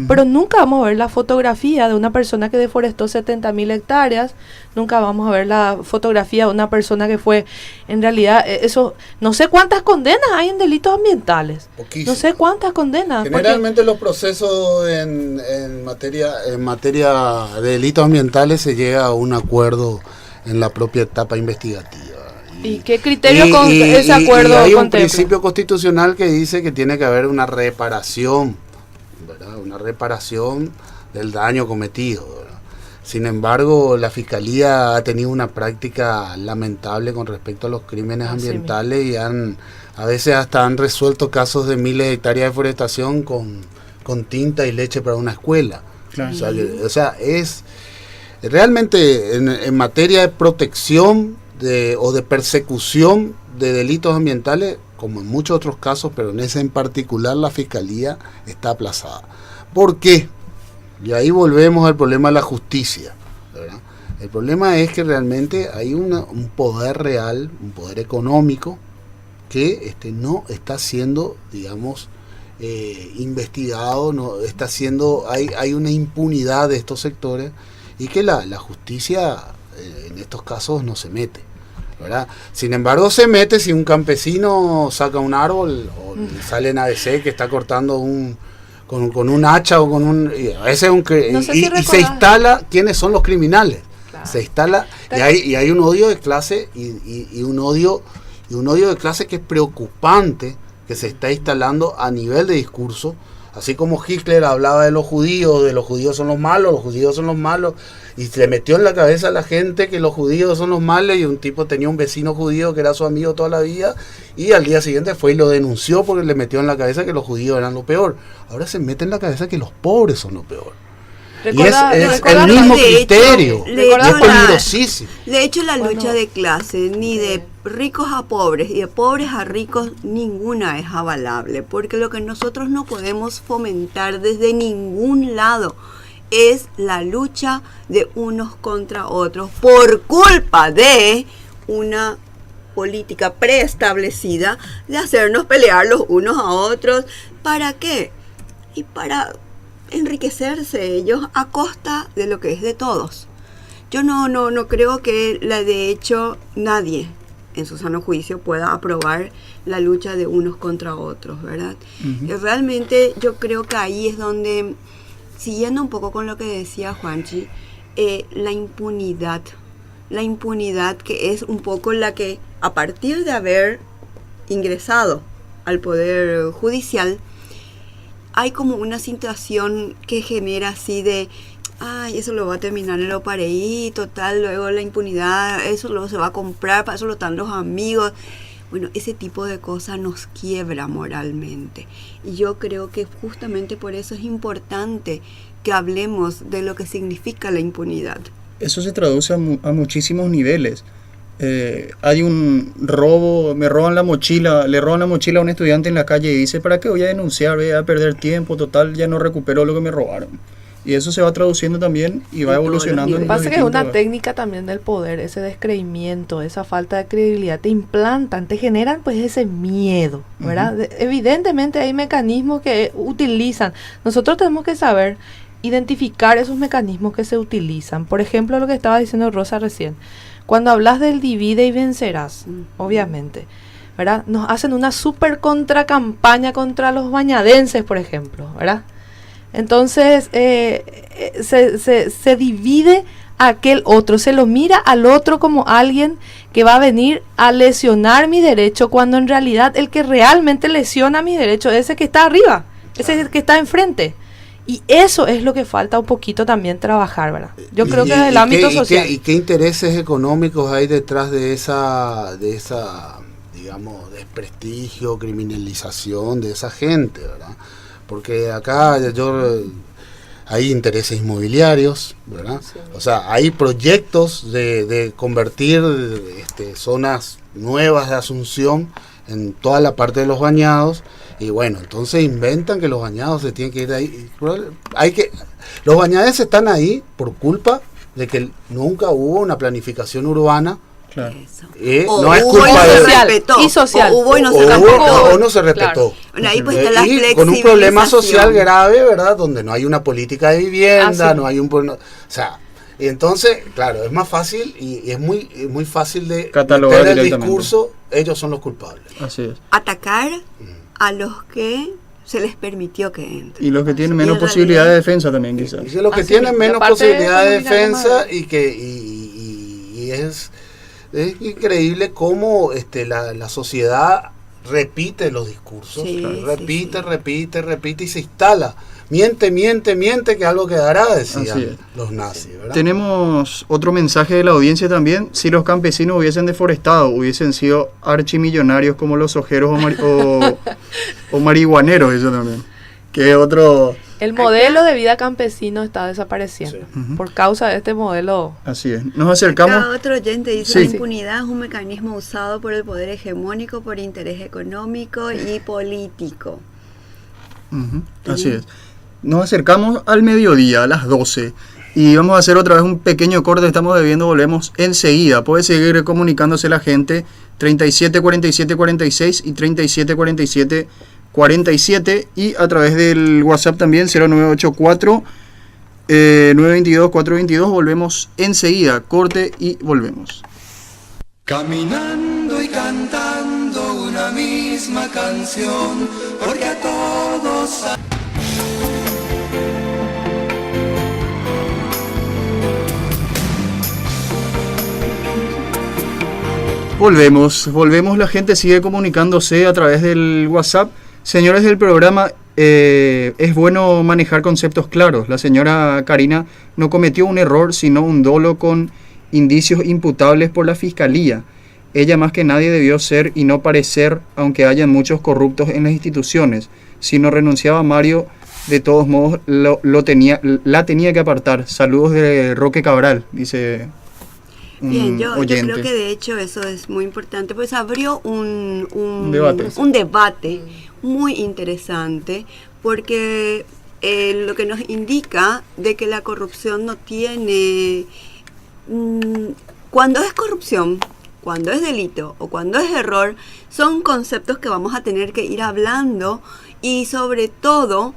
pero nunca vamos a ver la fotografía de una persona que deforestó 70.000 hectáreas, nunca vamos a ver la fotografía de una persona que fue, en realidad, eso, no sé cuántas condenas hay en delitos ambientales. Poquísimo. No sé cuántas condenas. Generalmente los procesos en materia de delitos ambientales se llega a un acuerdo en la propia etapa investigativa. ¿Y qué criterio ese acuerdo contempla? Hay un contempla? principio constitucional que dice que tiene que haber una reparación, ¿verdad? Una reparación del daño cometido, ¿verdad? Sin embargo, la Fiscalía ha tenido una práctica lamentable con respecto a los crímenes ambientales y a veces hasta han resuelto casos de miles de hectáreas de deforestación con tinta y leche para una escuela. Claro. O sea, es realmente en materia de protección o de persecución de delitos ambientales, como en muchos otros casos, pero en ese en particular la Fiscalía está aplazada. ¿Por qué? Y ahí volvemos al problema de la justicia, ¿verdad? El problema es que realmente hay un poder real, un poder económico, que no está siendo, digamos, investigado, no está siendo, hay una impunidad de estos sectores, y que la justicia en estos casos no se mete, ¿verdad? Sin embargo, se mete si un campesino saca un árbol o sale en ABC que está cortando con un hacha o con un... Y a veces y se instala quiénes son los criminales. Claro. Se instala y hay un odio de clase y un odio de clase que es preocupante, que se está instalando a nivel de discurso. Así como Hitler hablaba de los judíos son los malos, y se metió en la cabeza a la gente que los judíos son los malos, y un tipo tenía un vecino judío que era su amigo toda la vida, y al día siguiente fue y lo denunció porque le metió en la cabeza que los judíos eran lo peor. Ahora se mete en la cabeza que los pobres son lo peor. Y es el mismo criterio, es peligrosísimo. De hecho, la lucha de clase, ni de ricos a pobres y de pobres a ricos, ninguna es avalable, porque lo que nosotros no podemos fomentar desde ningún lado es la lucha de unos contra otros por culpa de una política preestablecida de hacernos pelear los unos a otros. ¿Para qué? Y para enriquecerse ellos a costa de lo que es de todos. Yo no creo que de hecho nadie en su sano juicio pueda aprobar la lucha de unos contra otros, ¿verdad? Uh-huh. Realmente yo creo que ahí es donde, siguiendo un poco con lo que decía Juanchi, la impunidad que es un poco la que, a partir de haber ingresado al Poder Judicial, hay como una situación que genera así de, ay, eso lo va a terminar en lo pareí, total, luego la impunidad, eso luego se va a comprar, para eso lo están los amigos. Bueno, ese tipo de cosas nos quiebra moralmente. Y yo creo que justamente por eso es importante que hablemos de lo que significa la impunidad. Eso se traduce a muchísimos niveles. Hay un robo, le roban la mochila a un estudiante en la calle y dice, ¿para qué voy a denunciar? Voy a perder tiempo, total, ya no recupero lo que me robaron. Y eso se va traduciendo también y va evolucionando. Lo que pasa es que es una técnica también del poder, ese descreimiento, esa falta de credibilidad, te implantan, te generan pues ese miedo, ¿verdad? Uh-huh. Evidentemente hay mecanismos que utilizan. Nosotros tenemos que saber identificar esos mecanismos que se utilizan. Por ejemplo, lo que estaba diciendo Rosa recién. Cuando hablas del divide y vencerás, obviamente, ¿verdad? Nos hacen una super contracampaña contra los bañadenses, por ejemplo, ¿verdad? Entonces, se divide a aquel otro, se lo mira al otro como alguien que va a venir a lesionar mi derecho, cuando en realidad el que realmente lesiona mi derecho es ese que está arriba, ese es el que está enfrente. Y eso es lo que falta un poquito también trabajar, ¿verdad? Yo creo que desde el ámbito social. ¿Y qué intereses económicos hay detrás de esa, digamos, desprestigio, criminalización de esa gente, ¿verdad? Porque acá hay intereses inmobiliarios, ¿verdad? Sí. O sea, hay proyectos de convertir zonas nuevas de Asunción en toda la parte de los bañados. Y bueno, entonces inventan que los bañados se tienen que ir de ahí. Los bañadenses están ahí por culpa de que nunca hubo una planificación urbana. Claro. No es culpa y social. O no se respetó. Claro. Ahí pues está y con un problema social grave, ¿verdad? Donde no hay una política de vivienda, no hay o sea, y entonces, claro, es más fácil y es muy fácil de catalogar el discurso, ellos son los culpables. Así es. Atacar a los que se les permitió que entren. Y los que tienen menos posibilidad de defensa también, quizás. Y los que tienen menos posibilidad de defensa y es increíble cómo la sociedad repite los discursos, repite y se instala. Miente, que algo quedará, decían los nazis, ¿verdad? Tenemos otro mensaje de la audiencia también. Si los campesinos hubiesen deforestado, hubiesen sido archimillonarios como los ojeros o marihuaneros, eso también. Que otro... El modelo de vida campesino está desapareciendo por causa de este modelo. Así es. Nos acercamos. Acá otro oyente dice: la impunidad es un mecanismo usado por el poder hegemónico por interés económico y político. Así es. Nos acercamos al mediodía, a las 12. Y vamos a hacer otra vez un pequeño corte. Estamos bebiendo, volvemos enseguida. Puede seguir comunicándose la gente. 37 47 46 y 37 47 47. Y a través del WhatsApp también, 0984 922 422. Volvemos enseguida. Corte y volvemos. Caminando y cantando una misma canción, porque a todos... Volvemos, la gente sigue comunicándose a través del WhatsApp. Señores del programa, es bueno manejar conceptos claros. La señora Karina no cometió un error, sino un dolo con indicios imputables por la Fiscalía. Ella más que nadie debió ser y no parecer, aunque hayan muchos corruptos en las instituciones. Si no renunciaba Mario, de todos modos la tenía que apartar. Saludos de Roque Cabral, dice... Bien, yo oyente. creo que de hecho eso es muy importante, pues abrió un debate muy interesante, porque lo que nos indica de que la corrupción no tiene... cuando es corrupción, cuando es delito o cuando es error, son conceptos que vamos a tener que ir hablando, y sobre todo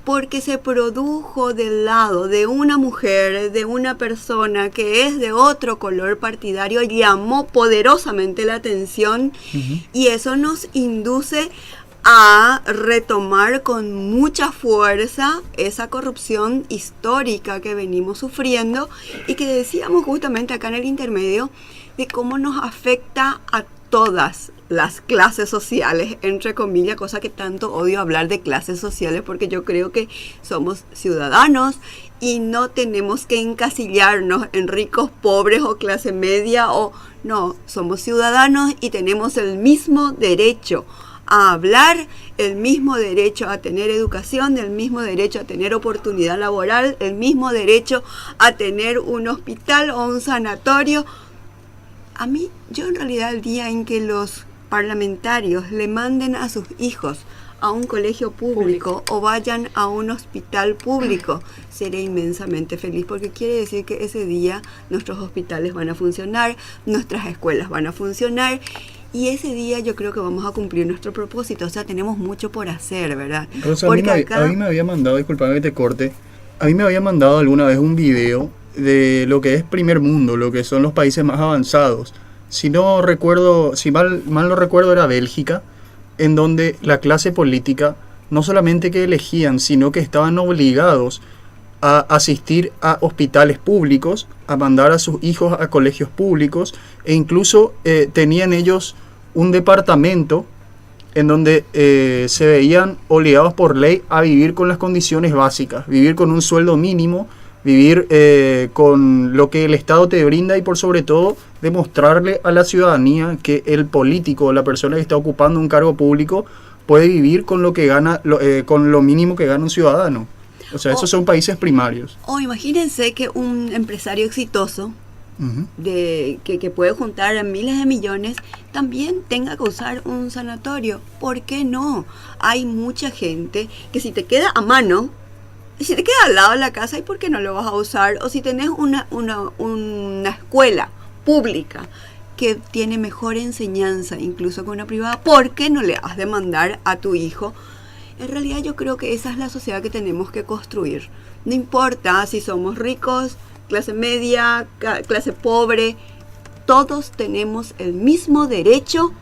porque se produjo del lado de una mujer, de una persona que es de otro color partidario, llamó poderosamente la atención, y eso nos induce a retomar con mucha fuerza esa corrupción histórica que venimos sufriendo y que decíamos justamente acá en el intermedio, de cómo nos afecta a todas las clases sociales, entre comillas, cosa que tanto odio hablar de clases sociales, porque yo creo que somos ciudadanos y no tenemos que encasillarnos en ricos, pobres o clase media, o no, somos ciudadanos y tenemos el mismo derecho a hablar, el mismo derecho a tener educación, el mismo derecho a tener oportunidad laboral, el mismo derecho a tener un hospital o un sanatorio. A mí, yo en realidad el día en que los parlamentarios le manden a sus hijos a un colegio público o vayan a un hospital público, seré inmensamente feliz, porque quiere decir que ese día nuestros hospitales van a funcionar, nuestras escuelas van a funcionar, y ese día yo creo que vamos a cumplir nuestro propósito. O sea, tenemos mucho por hacer, ¿verdad? Rosa, a mí me había mandado, disculpame que te corte, a mí me había mandado alguna vez un video de lo que es primer mundo, lo que son los países más avanzados. Si no recuerdo, si mal no recuerdo, era Bélgica, en donde la clase política no solamente que elegían, sino que estaban obligados a asistir a hospitales públicos, a mandar a sus hijos a colegios públicos, e incluso tenían ellos un departamento en donde se veían obligados por ley a vivir con las condiciones básicas, vivir con un sueldo mínimo, vivir con lo que el Estado te brinda, y por sobre todo demostrarle a la ciudadanía que el político, la persona que está ocupando un cargo público, puede vivir con lo que gana, con lo mínimo que gana un ciudadano. O sea, esos son países primarios. O imagínense que un empresario exitoso que puede juntar miles de millones también tenga que usar un sanatorio. ¿Por qué no? Hay mucha gente que si te queda a mano, si te queda al lado de la casa, ¿y por qué no lo vas a usar? O si tenés una escuela pública que tiene mejor enseñanza incluso que una privada, ¿por qué no le has de mandar a tu hijo? En realidad yo creo que esa es la sociedad que tenemos que construir. No importa si somos ricos, clase media, clase pobre, todos tenemos el mismo derecho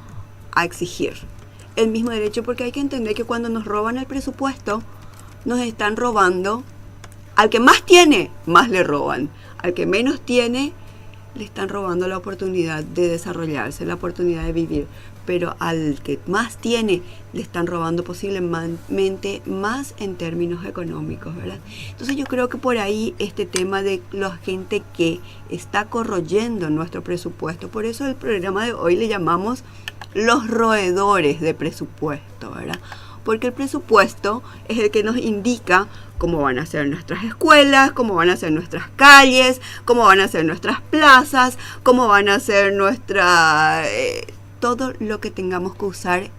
a exigir. El mismo derecho, porque hay que entender que cuando nos roban el presupuesto, nos están robando. Al que más tiene, más le roban. Al que menos tiene, le están robando la oportunidad de desarrollarse, la oportunidad de vivir. Pero al que más tiene, le están robando posiblemente más en términos económicos, ¿verdad? Entonces yo creo que por ahí este tema de la gente que está corroyendo nuestro presupuesto, por eso el programa de hoy le llamamos los roedores de presupuesto, ¿verdad? Porque el presupuesto es el que nos indica cómo van a ser nuestras escuelas, cómo van a ser nuestras calles, cómo van a ser nuestras plazas, cómo van a ser todo lo que tengamos que usar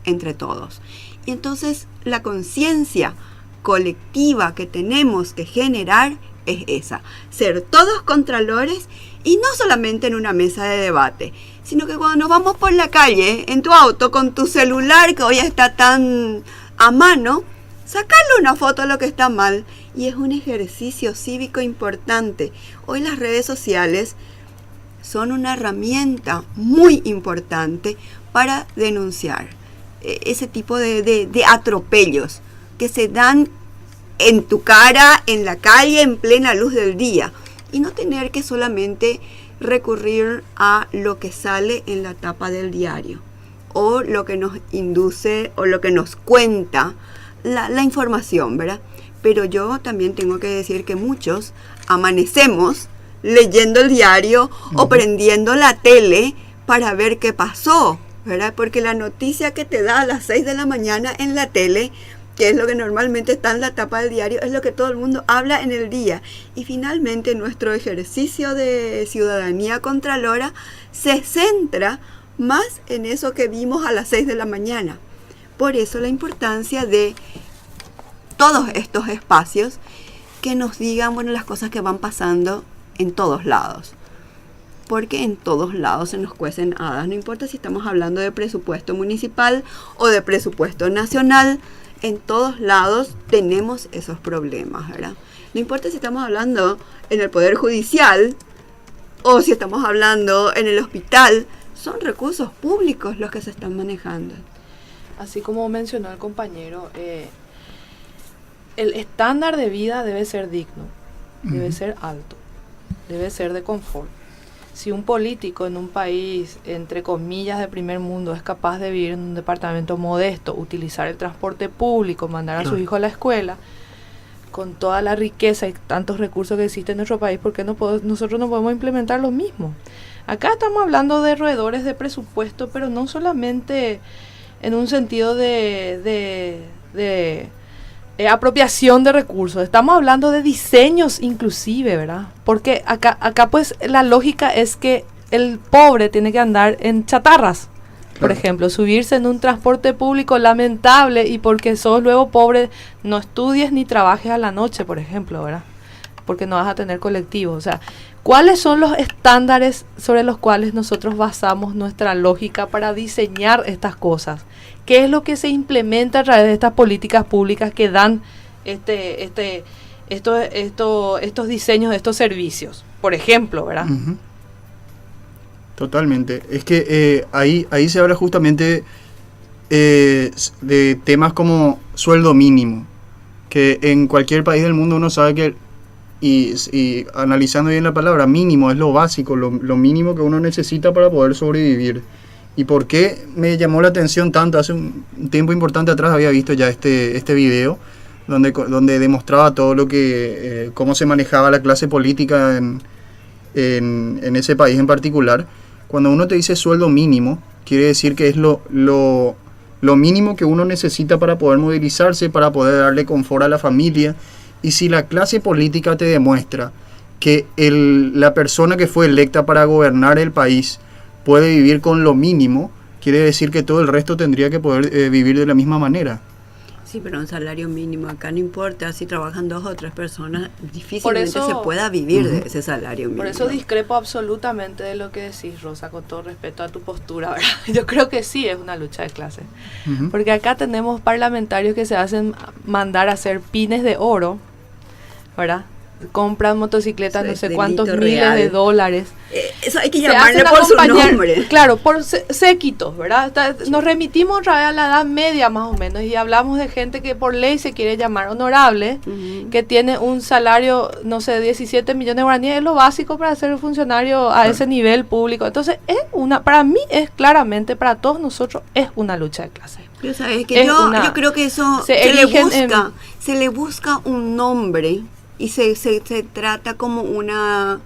entre todos. Y entonces la conciencia colectiva que tenemos que generar es esa, ser todos contralores, y no solamente en una mesa de debate, sino que cuando nos vamos por la calle, en tu auto, con tu celular que hoy está tan a mano, sacarle una foto a lo que está mal, y es un ejercicio cívico importante. Hoy las redes sociales son una herramienta muy importante para denunciar ese tipo de atropellos que se dan en tu cara, en la calle, en plena luz del día, y no tener que solamente recurrir a lo que sale en la tapa del diario o lo que nos induce o lo que nos cuenta la información, ¿verdad? Pero yo también tengo que decir que muchos amanecemos leyendo el diario o prendiendo la tele para ver qué pasó, ¿verdad? Porque la noticia que te da a las 6 de la mañana en la tele que es lo que normalmente está en la tapa del diario, es lo que todo el mundo habla en el día. Y finalmente nuestro ejercicio de ciudadanía contralora se centra más en eso que vimos a las 6 de la mañana. Por eso la importancia de todos estos espacios que nos digan, bueno, las cosas que van pasando en todos lados. Porque en todos lados se nos cuecen hadas, no importa si estamos hablando de presupuesto municipal o de presupuesto nacional, en todos lados tenemos esos problemas, ¿verdad? No importa si estamos hablando en el Poder Judicial o si estamos hablando en el hospital, son recursos públicos los que se están manejando. Así como mencionó el compañero, el estándar de vida debe ser digno, debe ser alto, debe ser de confort. Si un político en un país, entre comillas, de primer mundo, es capaz de vivir en un departamento modesto, utilizar el transporte público, mandar a sus hijos a la escuela, con toda la riqueza y tantos recursos que existen en nuestro país, ¿por qué nosotros no podemos implementar lo mismo? Acá estamos hablando de roedores de presupuesto, pero no solamente en un sentido de apropiación de recursos, estamos hablando de diseños inclusive, ¿verdad? Porque acá pues la lógica es que el pobre tiene que andar en chatarras, por ejemplo, subirse en un transporte público lamentable, y porque sos luego pobre no estudies ni trabajes a la noche, por ejemplo, ¿verdad? Porque no vas a tener colectivo. O sea, ¿cuáles son los estándares sobre los cuales nosotros basamos nuestra lógica para diseñar estas cosas? ¿Qué es lo que se implementa a través de estas políticas públicas que dan estos diseños de estos servicios? Por ejemplo, ¿verdad? Uh-huh. Totalmente. Es que ahí se habla justamente de temas como sueldo mínimo, que en cualquier país del mundo uno sabe que, y analizando bien la palabra, mínimo es lo básico, lo mínimo que uno necesita para poder sobrevivir. ¿Y por qué me llamó la atención tanto? Hace un tiempo importante atrás había visto ya este video donde demostraba todo lo que cómo se manejaba la clase política en ese país en particular. Cuando uno te dice sueldo mínimo, quiere decir que es lo mínimo que uno necesita para poder movilizarse, para poder darle confort a la familia. Y si la clase política te demuestra que la persona que fue electa para gobernar el país puede vivir con lo mínimo, quiere decir que todo el resto tendría que poder vivir de la misma manera. Sí, pero un salario mínimo acá no importa, si trabajan 2 o 3 personas, difícilmente se pueda vivir de ese salario mínimo. Por eso discrepo absolutamente de lo que decís, Rosa, con todo respeto a tu postura, ¿verdad? Yo creo que sí es una lucha de clases, porque acá tenemos parlamentarios que se hacen mandar a hacer pines de oro, ¿verdad? Compran motocicletas, no sé cuántos miles de dólares. Eso hay que llamarle por su nombre. Claro, por séquitos, ¿verdad? Nos remitimos otra vez a la Edad Media más o menos, y hablamos de gente que por ley se quiere llamar honorable, que tiene un salario, no sé, 17 millones de guaraníes, es lo básico para ser un funcionario a ese nivel público. Entonces, para mí es claramente, para todos nosotros, es una lucha de clases. Pero sabes que yo creo que eso se le busca un nombre. Y se trata como una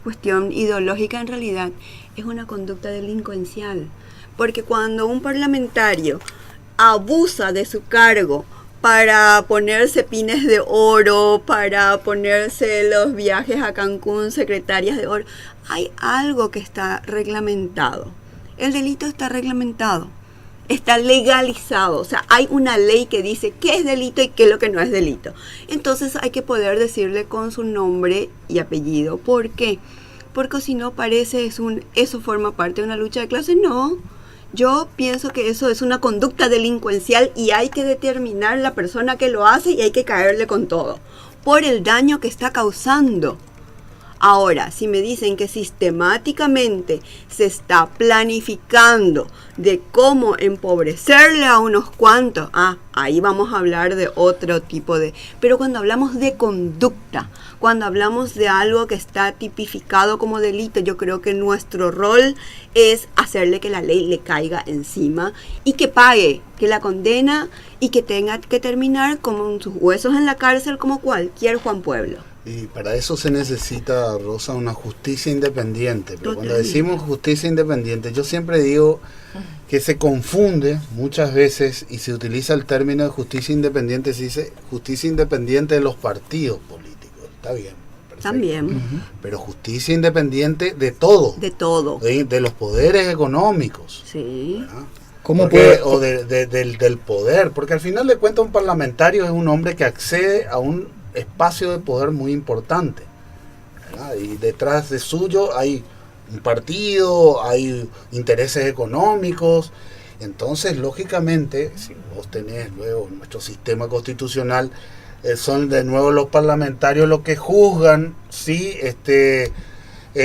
cuestión ideológica. En realidad es una conducta delincuencial, porque cuando un parlamentario abusa de su cargo para ponerse pines de oro, para ponerse los viajes a Cancún, secretarias de oro, hay algo que está reglamentado. El delito está reglamentado, está legalizado, o sea, hay una ley que dice qué es delito y qué es lo que no es delito. Entonces hay que poder decirle con su nombre y apellido. ¿Por qué? Porque si no parece eso forma parte de una lucha de clases. No, yo pienso que eso es una conducta delincuencial y hay que determinar la persona que lo hace y hay que caerle con todo, por el daño que está causando. Ahora, si me dicen que sistemáticamente se está planificando de cómo empobrecerle a unos cuantos, ahí vamos a hablar de otro tipo de... Pero cuando hablamos de conducta, cuando hablamos de algo que está tipificado como delito, yo creo que nuestro rol es hacerle que la ley le caiga encima y que pague, que la condena y que tenga que terminar con sus huesos en la cárcel como cualquier Juan Pueblo. Y para eso se necesita, Rosa, una justicia independiente. Pero Totalmente. cuando decimos justicia independiente, yo siempre digo que se confunde muchas veces y se utiliza el término de justicia independiente, se dice justicia independiente de los partidos políticos. Está bien. Perfecto. También. Pero justicia independiente de todo. De todo. De los poderes económicos. Sí. ¿Verdad? ¿Cómo Porque, puede? o del poder, porque al final de cuentas un parlamentario es un hombre que accede a un espacio de poder muy importante, ¿verdad? Y detrás de suyo hay un partido, hay intereses económicos. Entonces, lógicamente, si vos tenés luego nuestro sistema constitucional, son de nuevo los parlamentarios los que juzgan si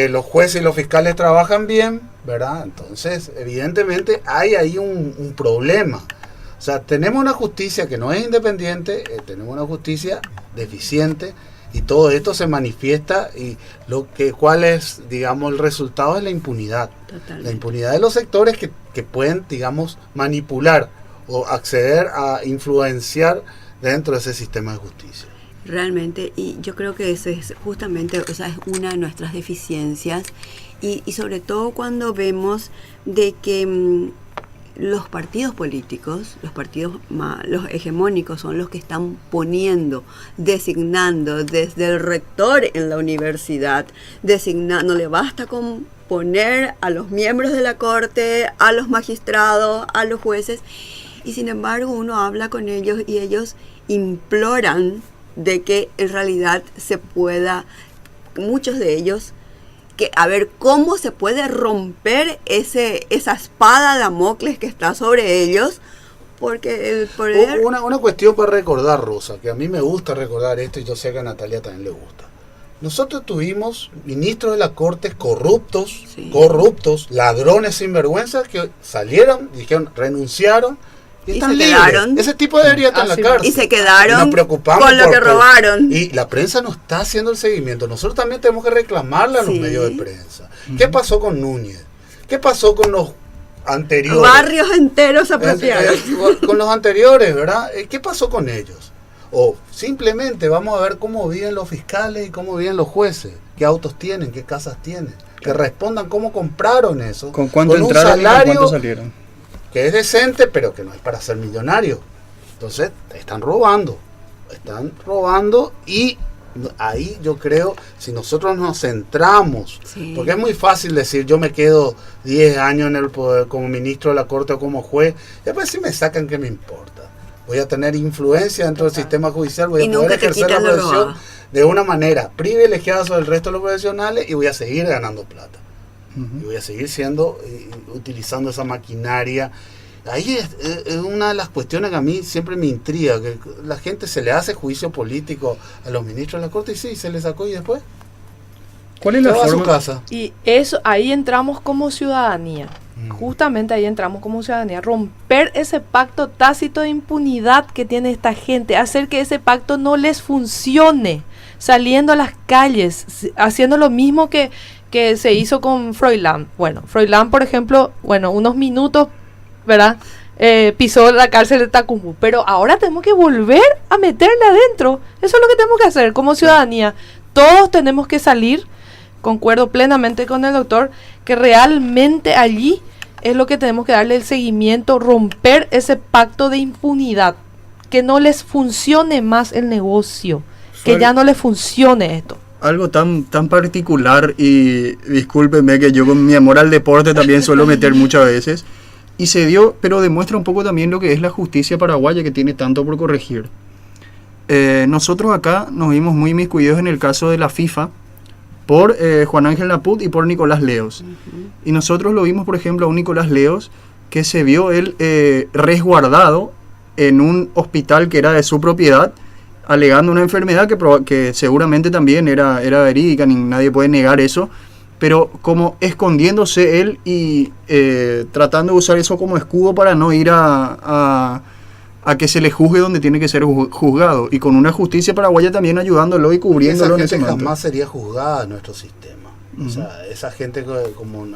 los jueces y los fiscales trabajan bien, ¿verdad? Entonces, evidentemente hay ahí un problema. O sea, tenemos una justicia que no es independiente, tenemos una justicia deficiente, y todo esto se manifiesta, y cuál es, digamos, el resultado es la impunidad. Totalmente. La impunidad de los sectores que pueden, digamos, manipular o acceder a influenciar dentro de ese sistema de justicia. Realmente, y yo creo que eso es justamente, o sea, es una de nuestras deficiencias, y sobre todo cuando vemos de que los partidos políticos, los hegemónicos son los que están poniendo, designando desde el rector en la universidad, designando, le basta con poner a los miembros de la corte, a los magistrados, a los jueces, y sin embargo uno habla con ellos y ellos imploran de que en realidad se pueda, muchos de ellos, que a ver cómo se puede romper esa espada de Damocles que está sobre ellos, porque el poder... Una cuestión para recordar, Rosa, que a mí me gusta recordar esto, y yo sé que a Natalia también le gusta. Nosotros tuvimos ministros de la corte corruptos, Sí. Ladrones sinvergüenzas, que salieron, dijeron, renunciaron, y están se libres. quedaron. Ese tipo debería estar en la cárcel. Y se quedaron Nos preocupamos con lo que robaron. Y la prensa no está haciendo el seguimiento. Nosotros también tenemos que reclamarle a los Sí. medios de prensa. ¿Qué pasó con Núñez? ¿Qué pasó con los anteriores? Barrios enteros apropiados. Con los anteriores, ¿verdad? ¿Qué pasó con ellos? O simplemente vamos a ver cómo viven los fiscales y cómo viven los jueces. ¿Qué autos tienen? ¿Qué casas tienen? Que respondan cómo compraron eso. ¿Con cuánto un entraron y con salario cuánto salieron? que es decente, pero que no es para ser millonario. Entonces, están robando, y ahí yo creo, si nosotros nos centramos, Sí. porque es muy fácil decir, yo me quedo 10 años en el poder como ministro de la corte o como juez, y después si me sacan, ¿qué me importa? Voy a tener influencia dentro del sistema judicial, voy Y a nunca poder te ejercer la quitan lo profesión robado. de una manera privilegiada sobre el resto de los profesionales, y voy a seguir ganando plata. Y voy a seguir utilizando esa maquinaria. Ahí es una de las cuestiones que a mí siempre me intriga, que la gente se le hace juicio político a los ministros de la corte, y sí, se le sacó, y después ¿Cuál es se la va a su forma? casa. Y eso, ahí entramos como ciudadanía. Justamente ahí entramos como ciudadanía. Romper ese pacto tácito de impunidad que tiene esta gente. Hacer que ese pacto no les funcione. Saliendo a las calles. Haciendo lo mismo que se hizo con Froilán. Bueno, Froilán, por ejemplo, unos minutos, ¿verdad? Pisó la cárcel de Tacumú. Pero ahora tenemos que volver a meterle adentro. Eso es lo que tenemos que hacer como ciudadanía. Todos tenemos que salir. Concuerdo plenamente con el doctor, que realmente allí es lo que tenemos que darle el seguimiento, romper ese pacto de impunidad, que no les funcione más el negocio, que ya no les funcione esto. Algo tan particular, y discúlpeme que yo con mi amor al deporte también suelo meter muchas veces, y se dio, pero demuestra un poco también lo que es la justicia paraguaya, que tiene tanto por corregir. Nosotros acá nos vimos muy inmiscuidos en el caso de la FIFA, por Juan Ángel Naput y por Nicolás Leos. Y nosotros lo vimos, por ejemplo, a un Nicolás Leos que se vio él resguardado en un hospital que era de su propiedad, alegando una enfermedad que seguramente también era verídica, nadie puede negar eso, pero como escondiéndose él y tratando de usar eso como escudo para no ir a que se le juzgue donde tiene que ser juzgado, y con una justicia paraguaya también ayudándolo y cubriéndolo en ese Esa gente momento. jamás sería juzgada en nuestro sistema. O sea, esa gente como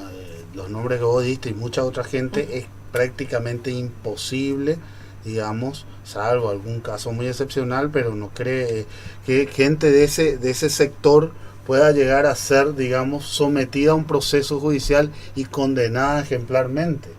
los nombres que vos diste y mucha otra gente, es prácticamente imposible digamos, salvo algún caso muy excepcional, pero no cree que gente de ese sector pueda llegar a ser, digamos, sometida a un proceso judicial y condenada ejemplarmente.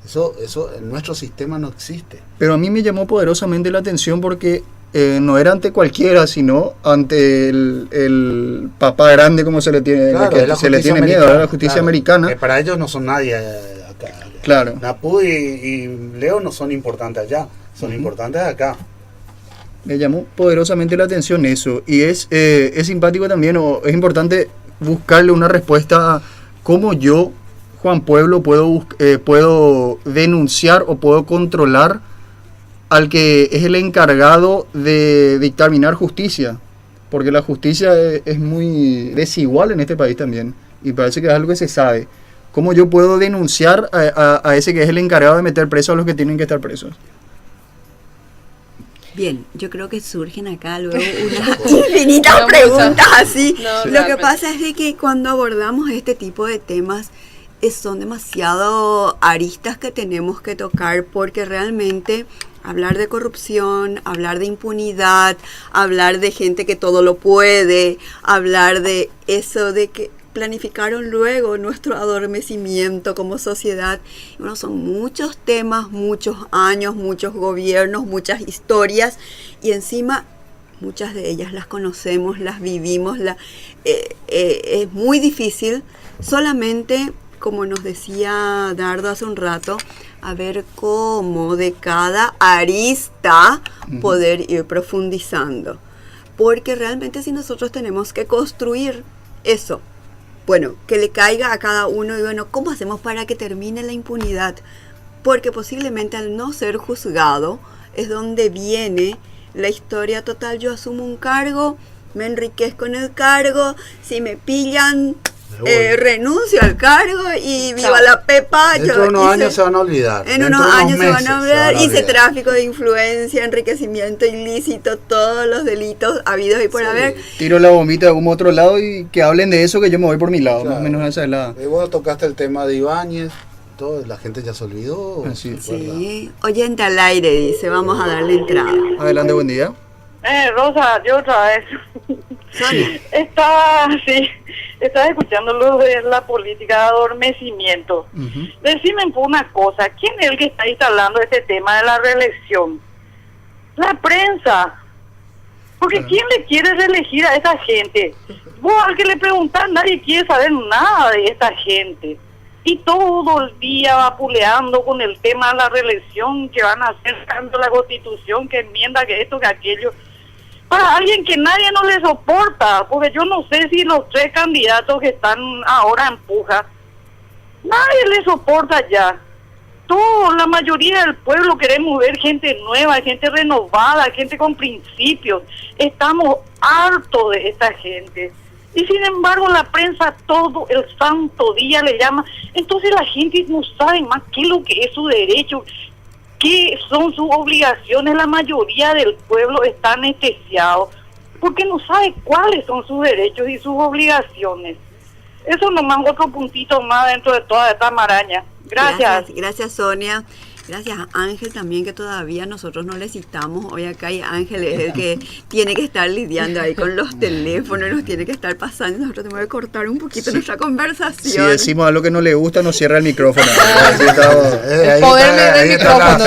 Eso en nuestro sistema no existe. Pero a mí me llamó poderosamente la atención porque no era ante cualquiera, sino ante el papá grande, como se le tiene, Claro, se le tiene miedo, a la justicia americana. Que para ellos no son nadie acá. Claro. Napú y Leo no son importantes allá, son importantes acá. Me llamó poderosamente la atención eso. Y es simpático también, o es importante buscarle una respuesta a cómo yo, Juan Pueblo, puedo denunciar o puedo controlar al que es el encargado de dictaminar justicia. Porque la justicia es muy desigual en este país también. Y parece que es algo que se sabe. ¿Cómo yo puedo denunciar a ese que es el encargado de meter presos a los que tienen que estar presos? Bien, yo creo que surgen acá luego unas infinitas preguntas así. No, lo que pasa es de que cuando abordamos este tipo de temas son demasiado aristas que tenemos que tocar, porque realmente hablar de corrupción, hablar de impunidad, hablar de gente que todo lo puede, hablar de eso de que planificaron luego nuestro adormecimiento como sociedad. Bueno, son muchos temas, muchos años, muchos gobiernos, muchas historias, y encima muchas de ellas las conocemos, las vivimos. Es muy difícil, solamente, como nos decía Dardo hace un rato, a ver cómo de cada arista poder ir profundizando. Porque realmente si nosotros tenemos que construir eso, bueno, que le caiga a cada uno, y bueno, ¿cómo hacemos para que termine la impunidad? Porque posiblemente al no ser juzgado es donde viene la historia total. Yo asumo un cargo, me enriquezco en el cargo, si me pillan, renuncio al cargo y viva la pepa. Dentro de unos años se van a olvidar. En unos años se van a olvidar. Hice tráfico de influencia, enriquecimiento ilícito, todos los delitos habidos y por haber. Tiro la bombita de humo a otro lado y que hablen de eso, que yo me voy por mi lado. Claro. Más o menos esa es la... Vos tocaste el tema de Ibáñez, todo, la gente ya se olvidó. Sí, oyente al aire, dice, vamos a darle entrada. Adelante, buen día. Rosa, yo otra vez. Sí. Estaba escuchando lo de la política de adormecimiento. Decime una cosa, ¿quién es el que está instalando este tema de la reelección? La prensa. Porque ¿quién le quiere reelegir a esa gente? Vos al que le preguntás, nadie quiere saber nada de esta gente. Y todo el día vapuleando con el tema de la reelección, que van a hacer cambio a la Constitución, que enmienda, que esto, que aquello. Para alguien que nadie no le soporta, porque yo no sé si los 3 candidatos que están ahora en puja, nadie le soporta ya. La mayoría del pueblo queremos ver gente nueva, gente renovada, gente con principios. Estamos hartos de esta gente. Y sin embargo la prensa todo el santo día le llama. Entonces la gente no sabe más qué es lo que es su derecho, qué son sus obligaciones. La mayoría del pueblo está anestesiado porque no sabe cuáles son sus derechos y sus obligaciones. Eso nomás otro puntito más dentro de toda esta maraña. Gracias Sonia. Gracias a Ángel también, que todavía nosotros no le citamos. Hoy acá hay Ángel, es el que tiene que estar lidiando ahí con los teléfonos, nos tiene que estar pasando. Nosotros tenemos que cortar un poquito nuestra conversación. Si decimos algo que no le gusta, nos cierra el micrófono. El poder del micrófono.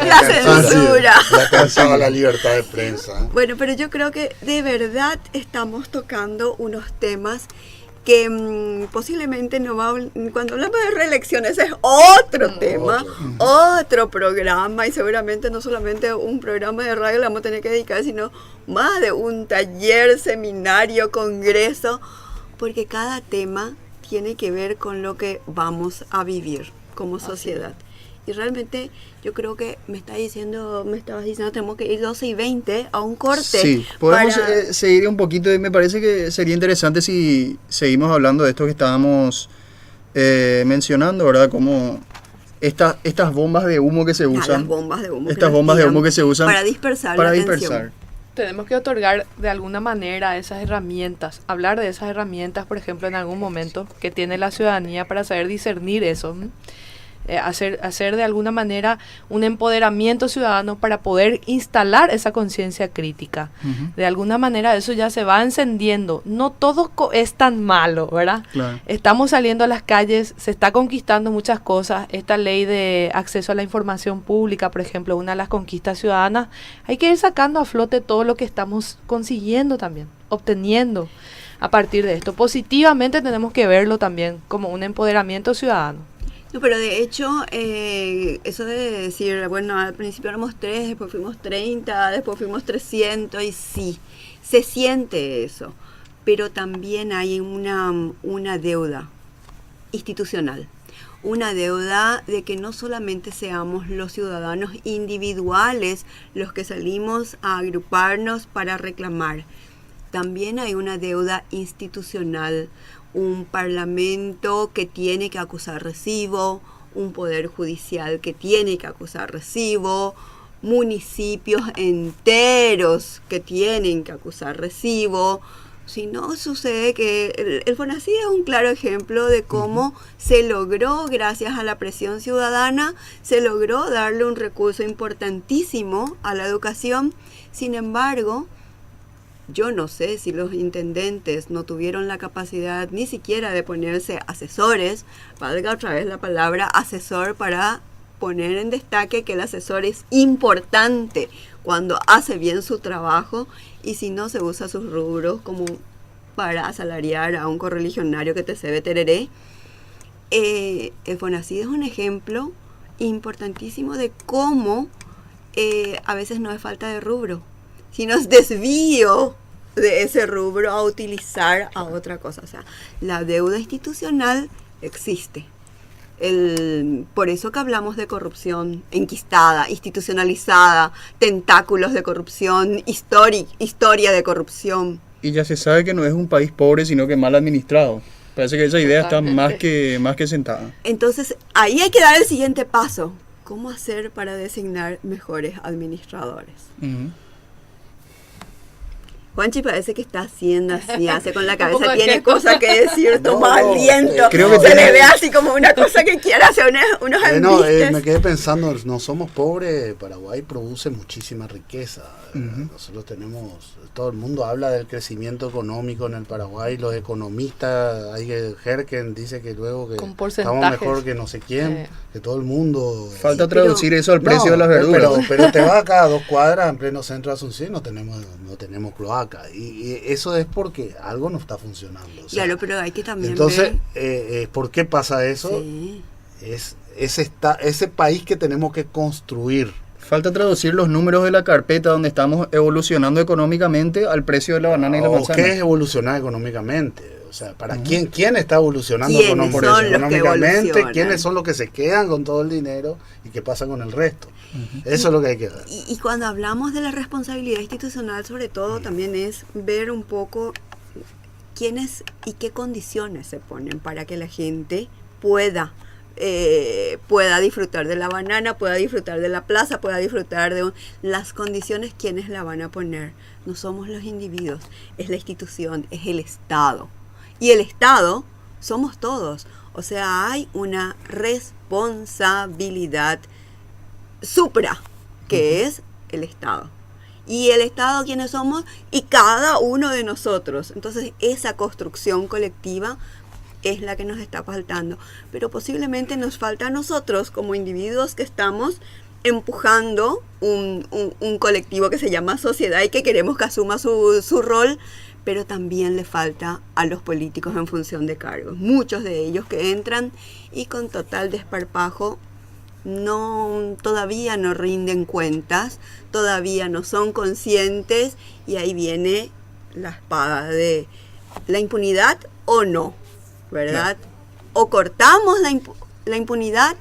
La censura. La libertad de prensa. Bueno, pero yo creo que de verdad estamos tocando unos temas que posiblemente no va, cuando hablamos de reelecciones es otro tema, otro programa, y seguramente no solamente un programa de radio le vamos a tener que dedicar, sino más de un taller, seminario, congreso, porque cada tema tiene que ver con lo que vamos a vivir como sociedad. Y realmente yo creo que me estabas diciendo, tenemos que ir 12:20 a un corte. Sí, podemos seguir un poquito, y me parece que sería interesante si seguimos hablando de esto que estábamos mencionando, ¿verdad? Como estas bombas de humo que se usan. Las bombas de humo. Estas bombas de humo que se usan para dispersar la atención. Tenemos que otorgar de alguna manera esas herramientas, hablar de esas herramientas, por ejemplo, en algún momento que tiene la ciudadanía para saber discernir eso. hacer de alguna manera un empoderamiento ciudadano para poder instalar esa conciencia crítica. De alguna manera eso ya se va encendiendo. No todo es tan malo, ¿verdad? Claro. Estamos saliendo a las calles, se está conquistando muchas cosas. Esta ley de acceso a la información pública, por ejemplo, una de las conquistas ciudadanas, hay que ir sacando a flote todo lo que estamos consiguiendo también, obteniendo a partir de esto. Positivamente tenemos que verlo también como un empoderamiento ciudadano. No, pero de hecho, eso de decir, bueno, al principio éramos 3, después fuimos 30, después fuimos 300, y sí, se siente eso, pero también hay una deuda institucional, una deuda de que no solamente seamos los ciudadanos individuales los que salimos a agruparnos para reclamar, también hay una deuda institucional, un parlamento que tiene que acusar recibo, un poder judicial que tiene que acusar recibo, municipios enteros que tienen que acusar recibo. Si no, sucede que el FONACYT es un claro ejemplo de cómo se logró, gracias a la presión ciudadana, se logró darle un recurso importantísimo a la educación. Sin embargo, yo no sé si los intendentes no tuvieron la capacidad ni siquiera de ponerse asesores, valga otra vez la palabra asesor, para poner en destaque que el asesor es importante cuando hace bien su trabajo, y si no se usa sus rubros como para asalariar a un correligionario que te cebe tereré. El FONACYT es un ejemplo importantísimo de cómo a veces no es falta de rubro, sino es desvío de ese rubro a utilizar a otra cosa. O sea, la deuda institucional existe. Por eso que hablamos de corrupción enquistada, institucionalizada, tentáculos de corrupción, historia de corrupción. Y ya se sabe que no es un país pobre, sino que mal administrado. Parece que esa idea está más que sentada. Entonces, ahí hay que dar el siguiente paso. ¿Cómo hacer para designar mejores administradores? Juanchi parece que está haciendo así, hace con la cabeza, tiene cosas que decir, toma aliento, creo que se le ve así como una cosa que quiere hacer unos embistes. Me quedé pensando, no somos pobres, Paraguay produce muchísima riqueza. Nosotros tenemos, todo el mundo habla del crecimiento económico en el Paraguay, los economistas, Herken dice que luego que estamos mejor que no sé quién, que todo el mundo... Falta traducir eso al precio de las verduras. Pero te vas acá a 2 cuadras en pleno centro de Asunción, no tenemos cloaca. Y eso es porque algo no está funcionando. O sea, claro, pero hay que también entonces, ¿por qué pasa eso? Sí. Es ese país que tenemos que construir. Falta traducir los números de la carpeta donde estamos evolucionando económicamente al precio de la banana y la manzana. ¿Qué es evolucionar económicamente? O sea, ¿para quién está evolucionando económicamente? ¿Quiénes son los que se quedan con todo el dinero y qué pasa con el resto? Eso es lo que hay que ver. Y cuando hablamos de la responsabilidad institucional, sobre todo, también es ver un poco quiénes y qué condiciones se ponen para que la gente pueda disfrutar de la banana, pueda disfrutar de la plaza, pueda disfrutar de las condiciones, quiénes la van a poner. No somos los individuos, es la institución, es el Estado. Y el Estado somos todos. O sea, hay una responsabilidad supra, que es el Estado. Y el Estado, ¿quiénes somos? Y cada uno de nosotros. Entonces, esa construcción colectiva es la que nos está faltando. Pero posiblemente nos falta a nosotros, como individuos que estamos empujando un colectivo que se llama sociedad y que queremos que asuma su rol, pero también le falta a los políticos en función de cargos. Muchos de ellos que entran y con total desparpajo todavía no rinden cuentas, todavía no son conscientes, y ahí viene la espada de la impunidad o no, ¿verdad? No. O cortamos la impunidad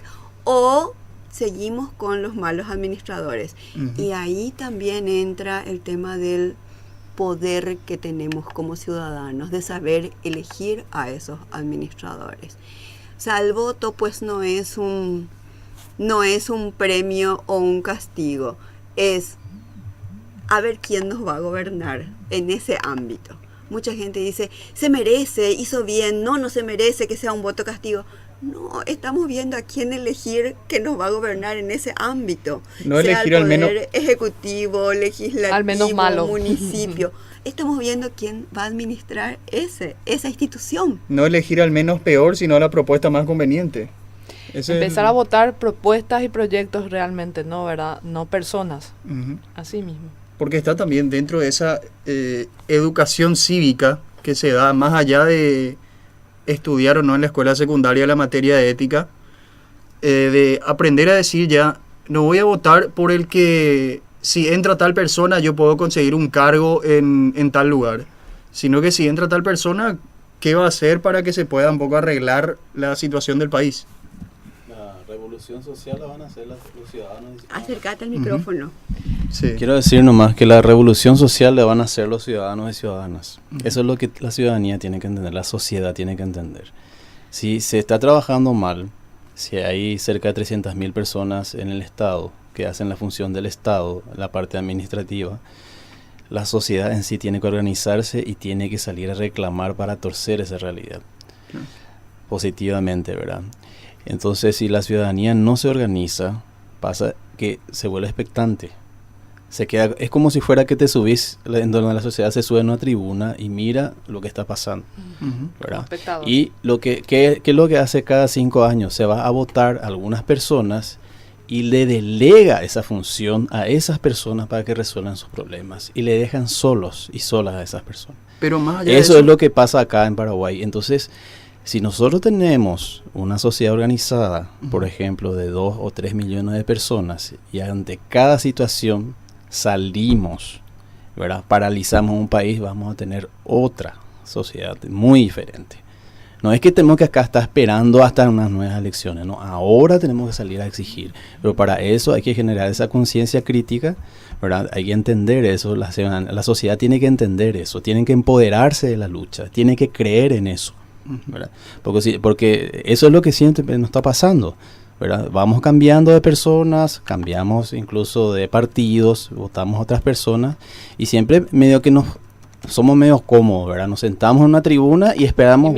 o seguimos con los malos administradores. Y ahí también entra el tema del poder que tenemos como ciudadanos, de saber elegir a esos administradores. O sea, el voto pues no es un premio o un castigo, es a ver quién nos va a gobernar en ese ámbito. Mucha gente dice, se merece, hizo bien, no se merece que sea un voto castigo. No, estamos viendo a quién elegir que nos va a gobernar en ese ámbito. No sea elegir el al menos poder ejecutivo, legislativo, al menos malo. municipio. Estamos viendo quién va a administrar esa institución. No elegir al menos peor, sino la propuesta más conveniente. Empezar a votar propuestas y proyectos realmente, ¿no? ¿Verdad? No personas. Así mismo. Porque está también dentro de esa educación cívica que se da más allá de estudiar o no en la escuela secundaria la materia de ética, de aprender a decir ya, no voy a votar por el que si entra tal persona yo puedo conseguir un cargo en tal lugar, sino que si entra tal persona, ¿qué va a hacer para que se pueda un poco arreglar la situación del país? La revolución social la van a hacer los ciudadanos. Acércate al micrófono. Sí. Quiero decir nomás que la revolución social la van a hacer los ciudadanos y ciudadanas. Eso es lo que la ciudadanía tiene que entender, la sociedad tiene que entender. Si se está trabajando mal, si hay cerca de 300.000 personas en el Estado que hacen la función del Estado, la parte administrativa, la sociedad en sí tiene que organizarse y tiene que salir a reclamar para torcer esa realidad. Positivamente, ¿verdad? Entonces, si la ciudadanía no se organiza, pasa que se vuelve expectante. Se queda, es como si fuera que te subís, en donde la sociedad se sube en una tribuna y mira lo que está pasando, ¿verdad? Y ¿qué es lo que hace cada 5 años? Se va a votar a algunas personas y le delega esa función a esas personas para que resuelvan sus problemas y le dejan solos y solas a esas personas. Pero más allá eso es lo que pasa acá en Paraguay. Entonces, si nosotros tenemos una sociedad organizada, por ejemplo, de 2 o 3 millones de personas, y ante cada situación salimos, ¿verdad? Paralizamos un país, vamos a tener otra sociedad muy diferente. No es que tenemos que acá estar esperando hasta unas nuevas elecciones, no, ahora tenemos que salir a exigir, pero para eso hay que generar esa conciencia crítica, ¿verdad? Hay que entender eso, la sociedad tiene que entender eso, tienen que empoderarse de la lucha, tiene que creer en eso, ¿verdad? Porque eso es lo que siempre nos está pasando, ¿verdad? Vamos cambiando de personas, cambiamos incluso de partidos, votamos a otras personas y siempre medio que somos medio cómodos, ¿verdad? Nos sentamos en una tribuna y esperamos,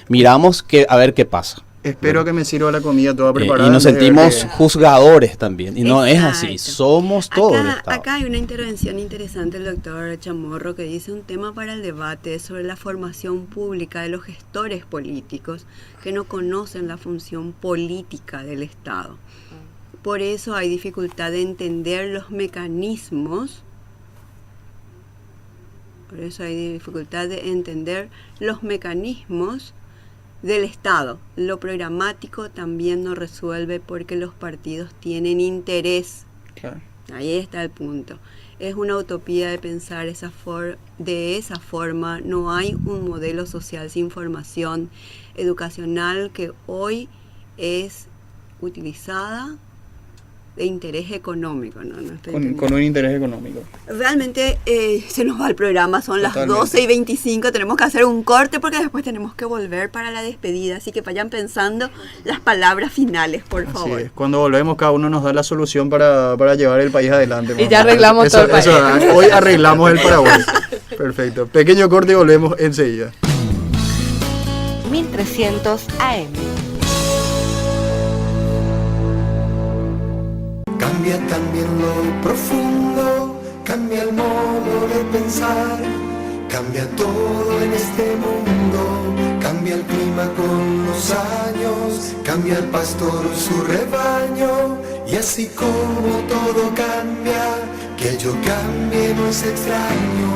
miramos a ver qué pasa. Espero que me sirva la comida toda preparada. Y nos sentimos juzgadores también. Y no es así, somos todos el Estado. Acá hay una intervención interesante del doctor Chamorro que dice un tema para el debate sobre la formación pública de los gestores políticos que no conocen la función política del Estado. Por eso hay dificultad de entender los mecanismos. Del Estado. Lo programático también no resuelve porque los partidos tienen interés. Claro. Ahí está el punto. Es una utopía de pensar de esa forma. No hay un modelo social sin formación educacional que hoy es utilizada de interés económico, con un interés económico. Realmente se nos va el programa, son las 12:25, tenemos que hacer un corte porque después tenemos que volver para la despedida, así que vayan pensando las palabras finales, por favor. Así es. Cuando volvemos cada uno nos da la solución para llevar el país adelante. Y ya arreglamos todo el país. Hoy arreglamos el Paraguay. Perfecto. Pequeño corte y volvemos enseguida. 1300 AM. Cambia también lo profundo, cambia el modo de pensar, cambia todo en este mundo, cambia el clima con los años, cambia el pastor su rebaño, y así como todo cambia, que yo cambie no es extraño,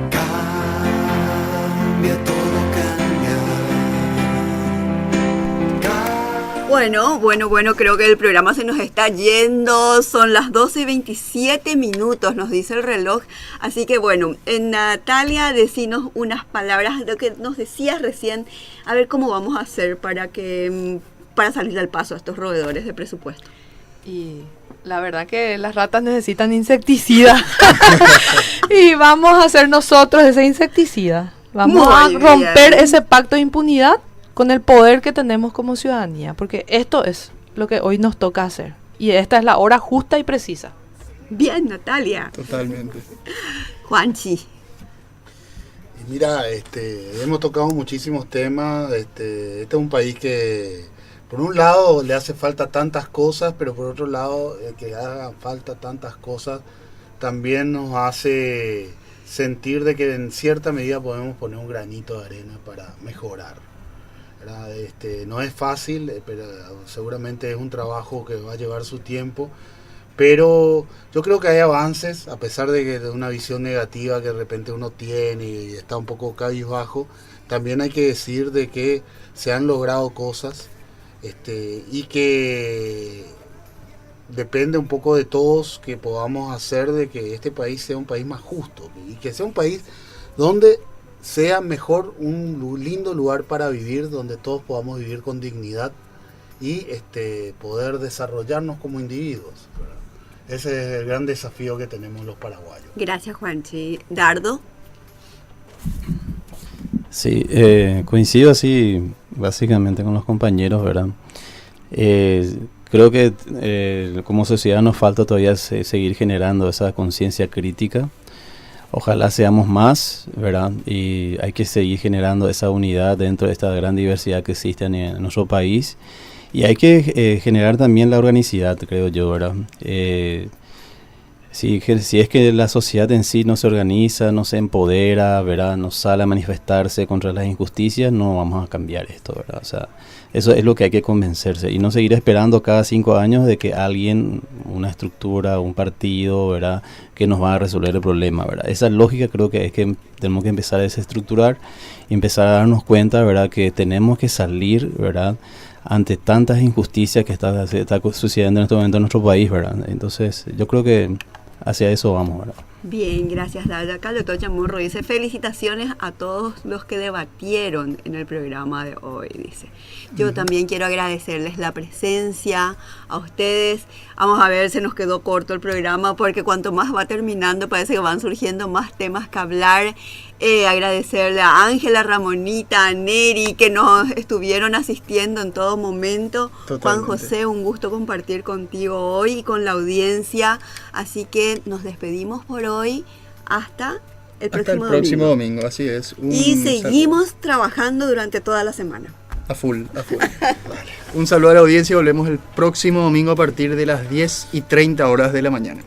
cambia todo. Bueno, creo que el programa se nos está yendo, son las 12:27, nos dice el reloj, así que bueno, Natalia, decinos unas palabras, lo que nos decías recién, a ver cómo vamos a hacer para salir al paso a estos roedores de presupuesto. Y la verdad que las ratas necesitan insecticida, y vamos a hacer nosotros ese insecticida, vamos a romper ese pacto de impunidad con el poder que tenemos como ciudadanía, porque esto es lo que hoy nos toca hacer, y esta es la hora justa y precisa. Bien, Natalia. Totalmente. Juanchi. Mira, hemos tocado muchísimos temas. Este es un país que, por un lado, le hace falta tantas cosas, pero por otro lado, que hagan falta tantas cosas también nos hace sentir de que en cierta medida podemos poner un granito de arena para mejorar, ¿verdad? No es fácil, pero seguramente es un trabajo que va a llevar su tiempo. Pero yo creo que hay avances, a pesar de una visión negativa que de repente uno tiene y está un poco cabizbajo. También hay que decir de que se han logrado cosas, y que depende un poco de todos que podamos hacer de que este país sea un país más justo y que sea un país donde sea mejor, un lindo lugar para vivir, donde todos podamos vivir con dignidad y poder desarrollarnos como individuos. Ese es el gran desafío que tenemos los paraguayos. Gracias, Juanchi. Dardo. Sí, coincido así básicamente con los compañeros, ¿verdad? Creo que como sociedad nos falta todavía seguir generando esa conciencia crítica. Ojalá seamos más, ¿verdad? Y hay que seguir generando esa unidad dentro de esta gran diversidad que existe en nuestro país. Y hay que generar también la organicidad, creo yo, ¿verdad? Si es que la sociedad en sí no se organiza, no se empodera, ¿verdad? No sale a manifestarse contra las injusticias, no vamos a cambiar esto, ¿verdad? O sea, eso es lo que hay que convencerse y no seguir esperando cada 5 años de que alguien, una estructura, un partido, ¿verdad? Que nos va a resolver el problema, ¿verdad? Esa lógica creo que es que tenemos que empezar a desestructurar y empezar a darnos cuenta, ¿verdad? Que tenemos que salir, ¿verdad? Ante tantas injusticias que está sucediendo en este momento en nuestro país, ¿verdad? Entonces, yo creo que hacia eso vamos, ¿verdad? Bien, gracias, Dada. Acá el doctor Chamorro dice, felicitaciones a todos los que debatieron en el programa de hoy, dice. Yo también quiero agradecerles la presencia a ustedes. Vamos a ver, se nos quedó corto el programa porque cuanto más va terminando parece que van surgiendo más temas que hablar. Agradecerle a Ángela, Ramonita, a Neri, que nos estuvieron asistiendo en todo momento. Totalmente. Juan José, un gusto compartir contigo hoy y con la audiencia. Así que nos despedimos por hoy hasta el próximo domingo. Así es. Y seguimos trabajando durante toda la semana. A full. Vale. Un saludo a la audiencia. Volvemos el próximo domingo a partir de las 10:30 de la mañana.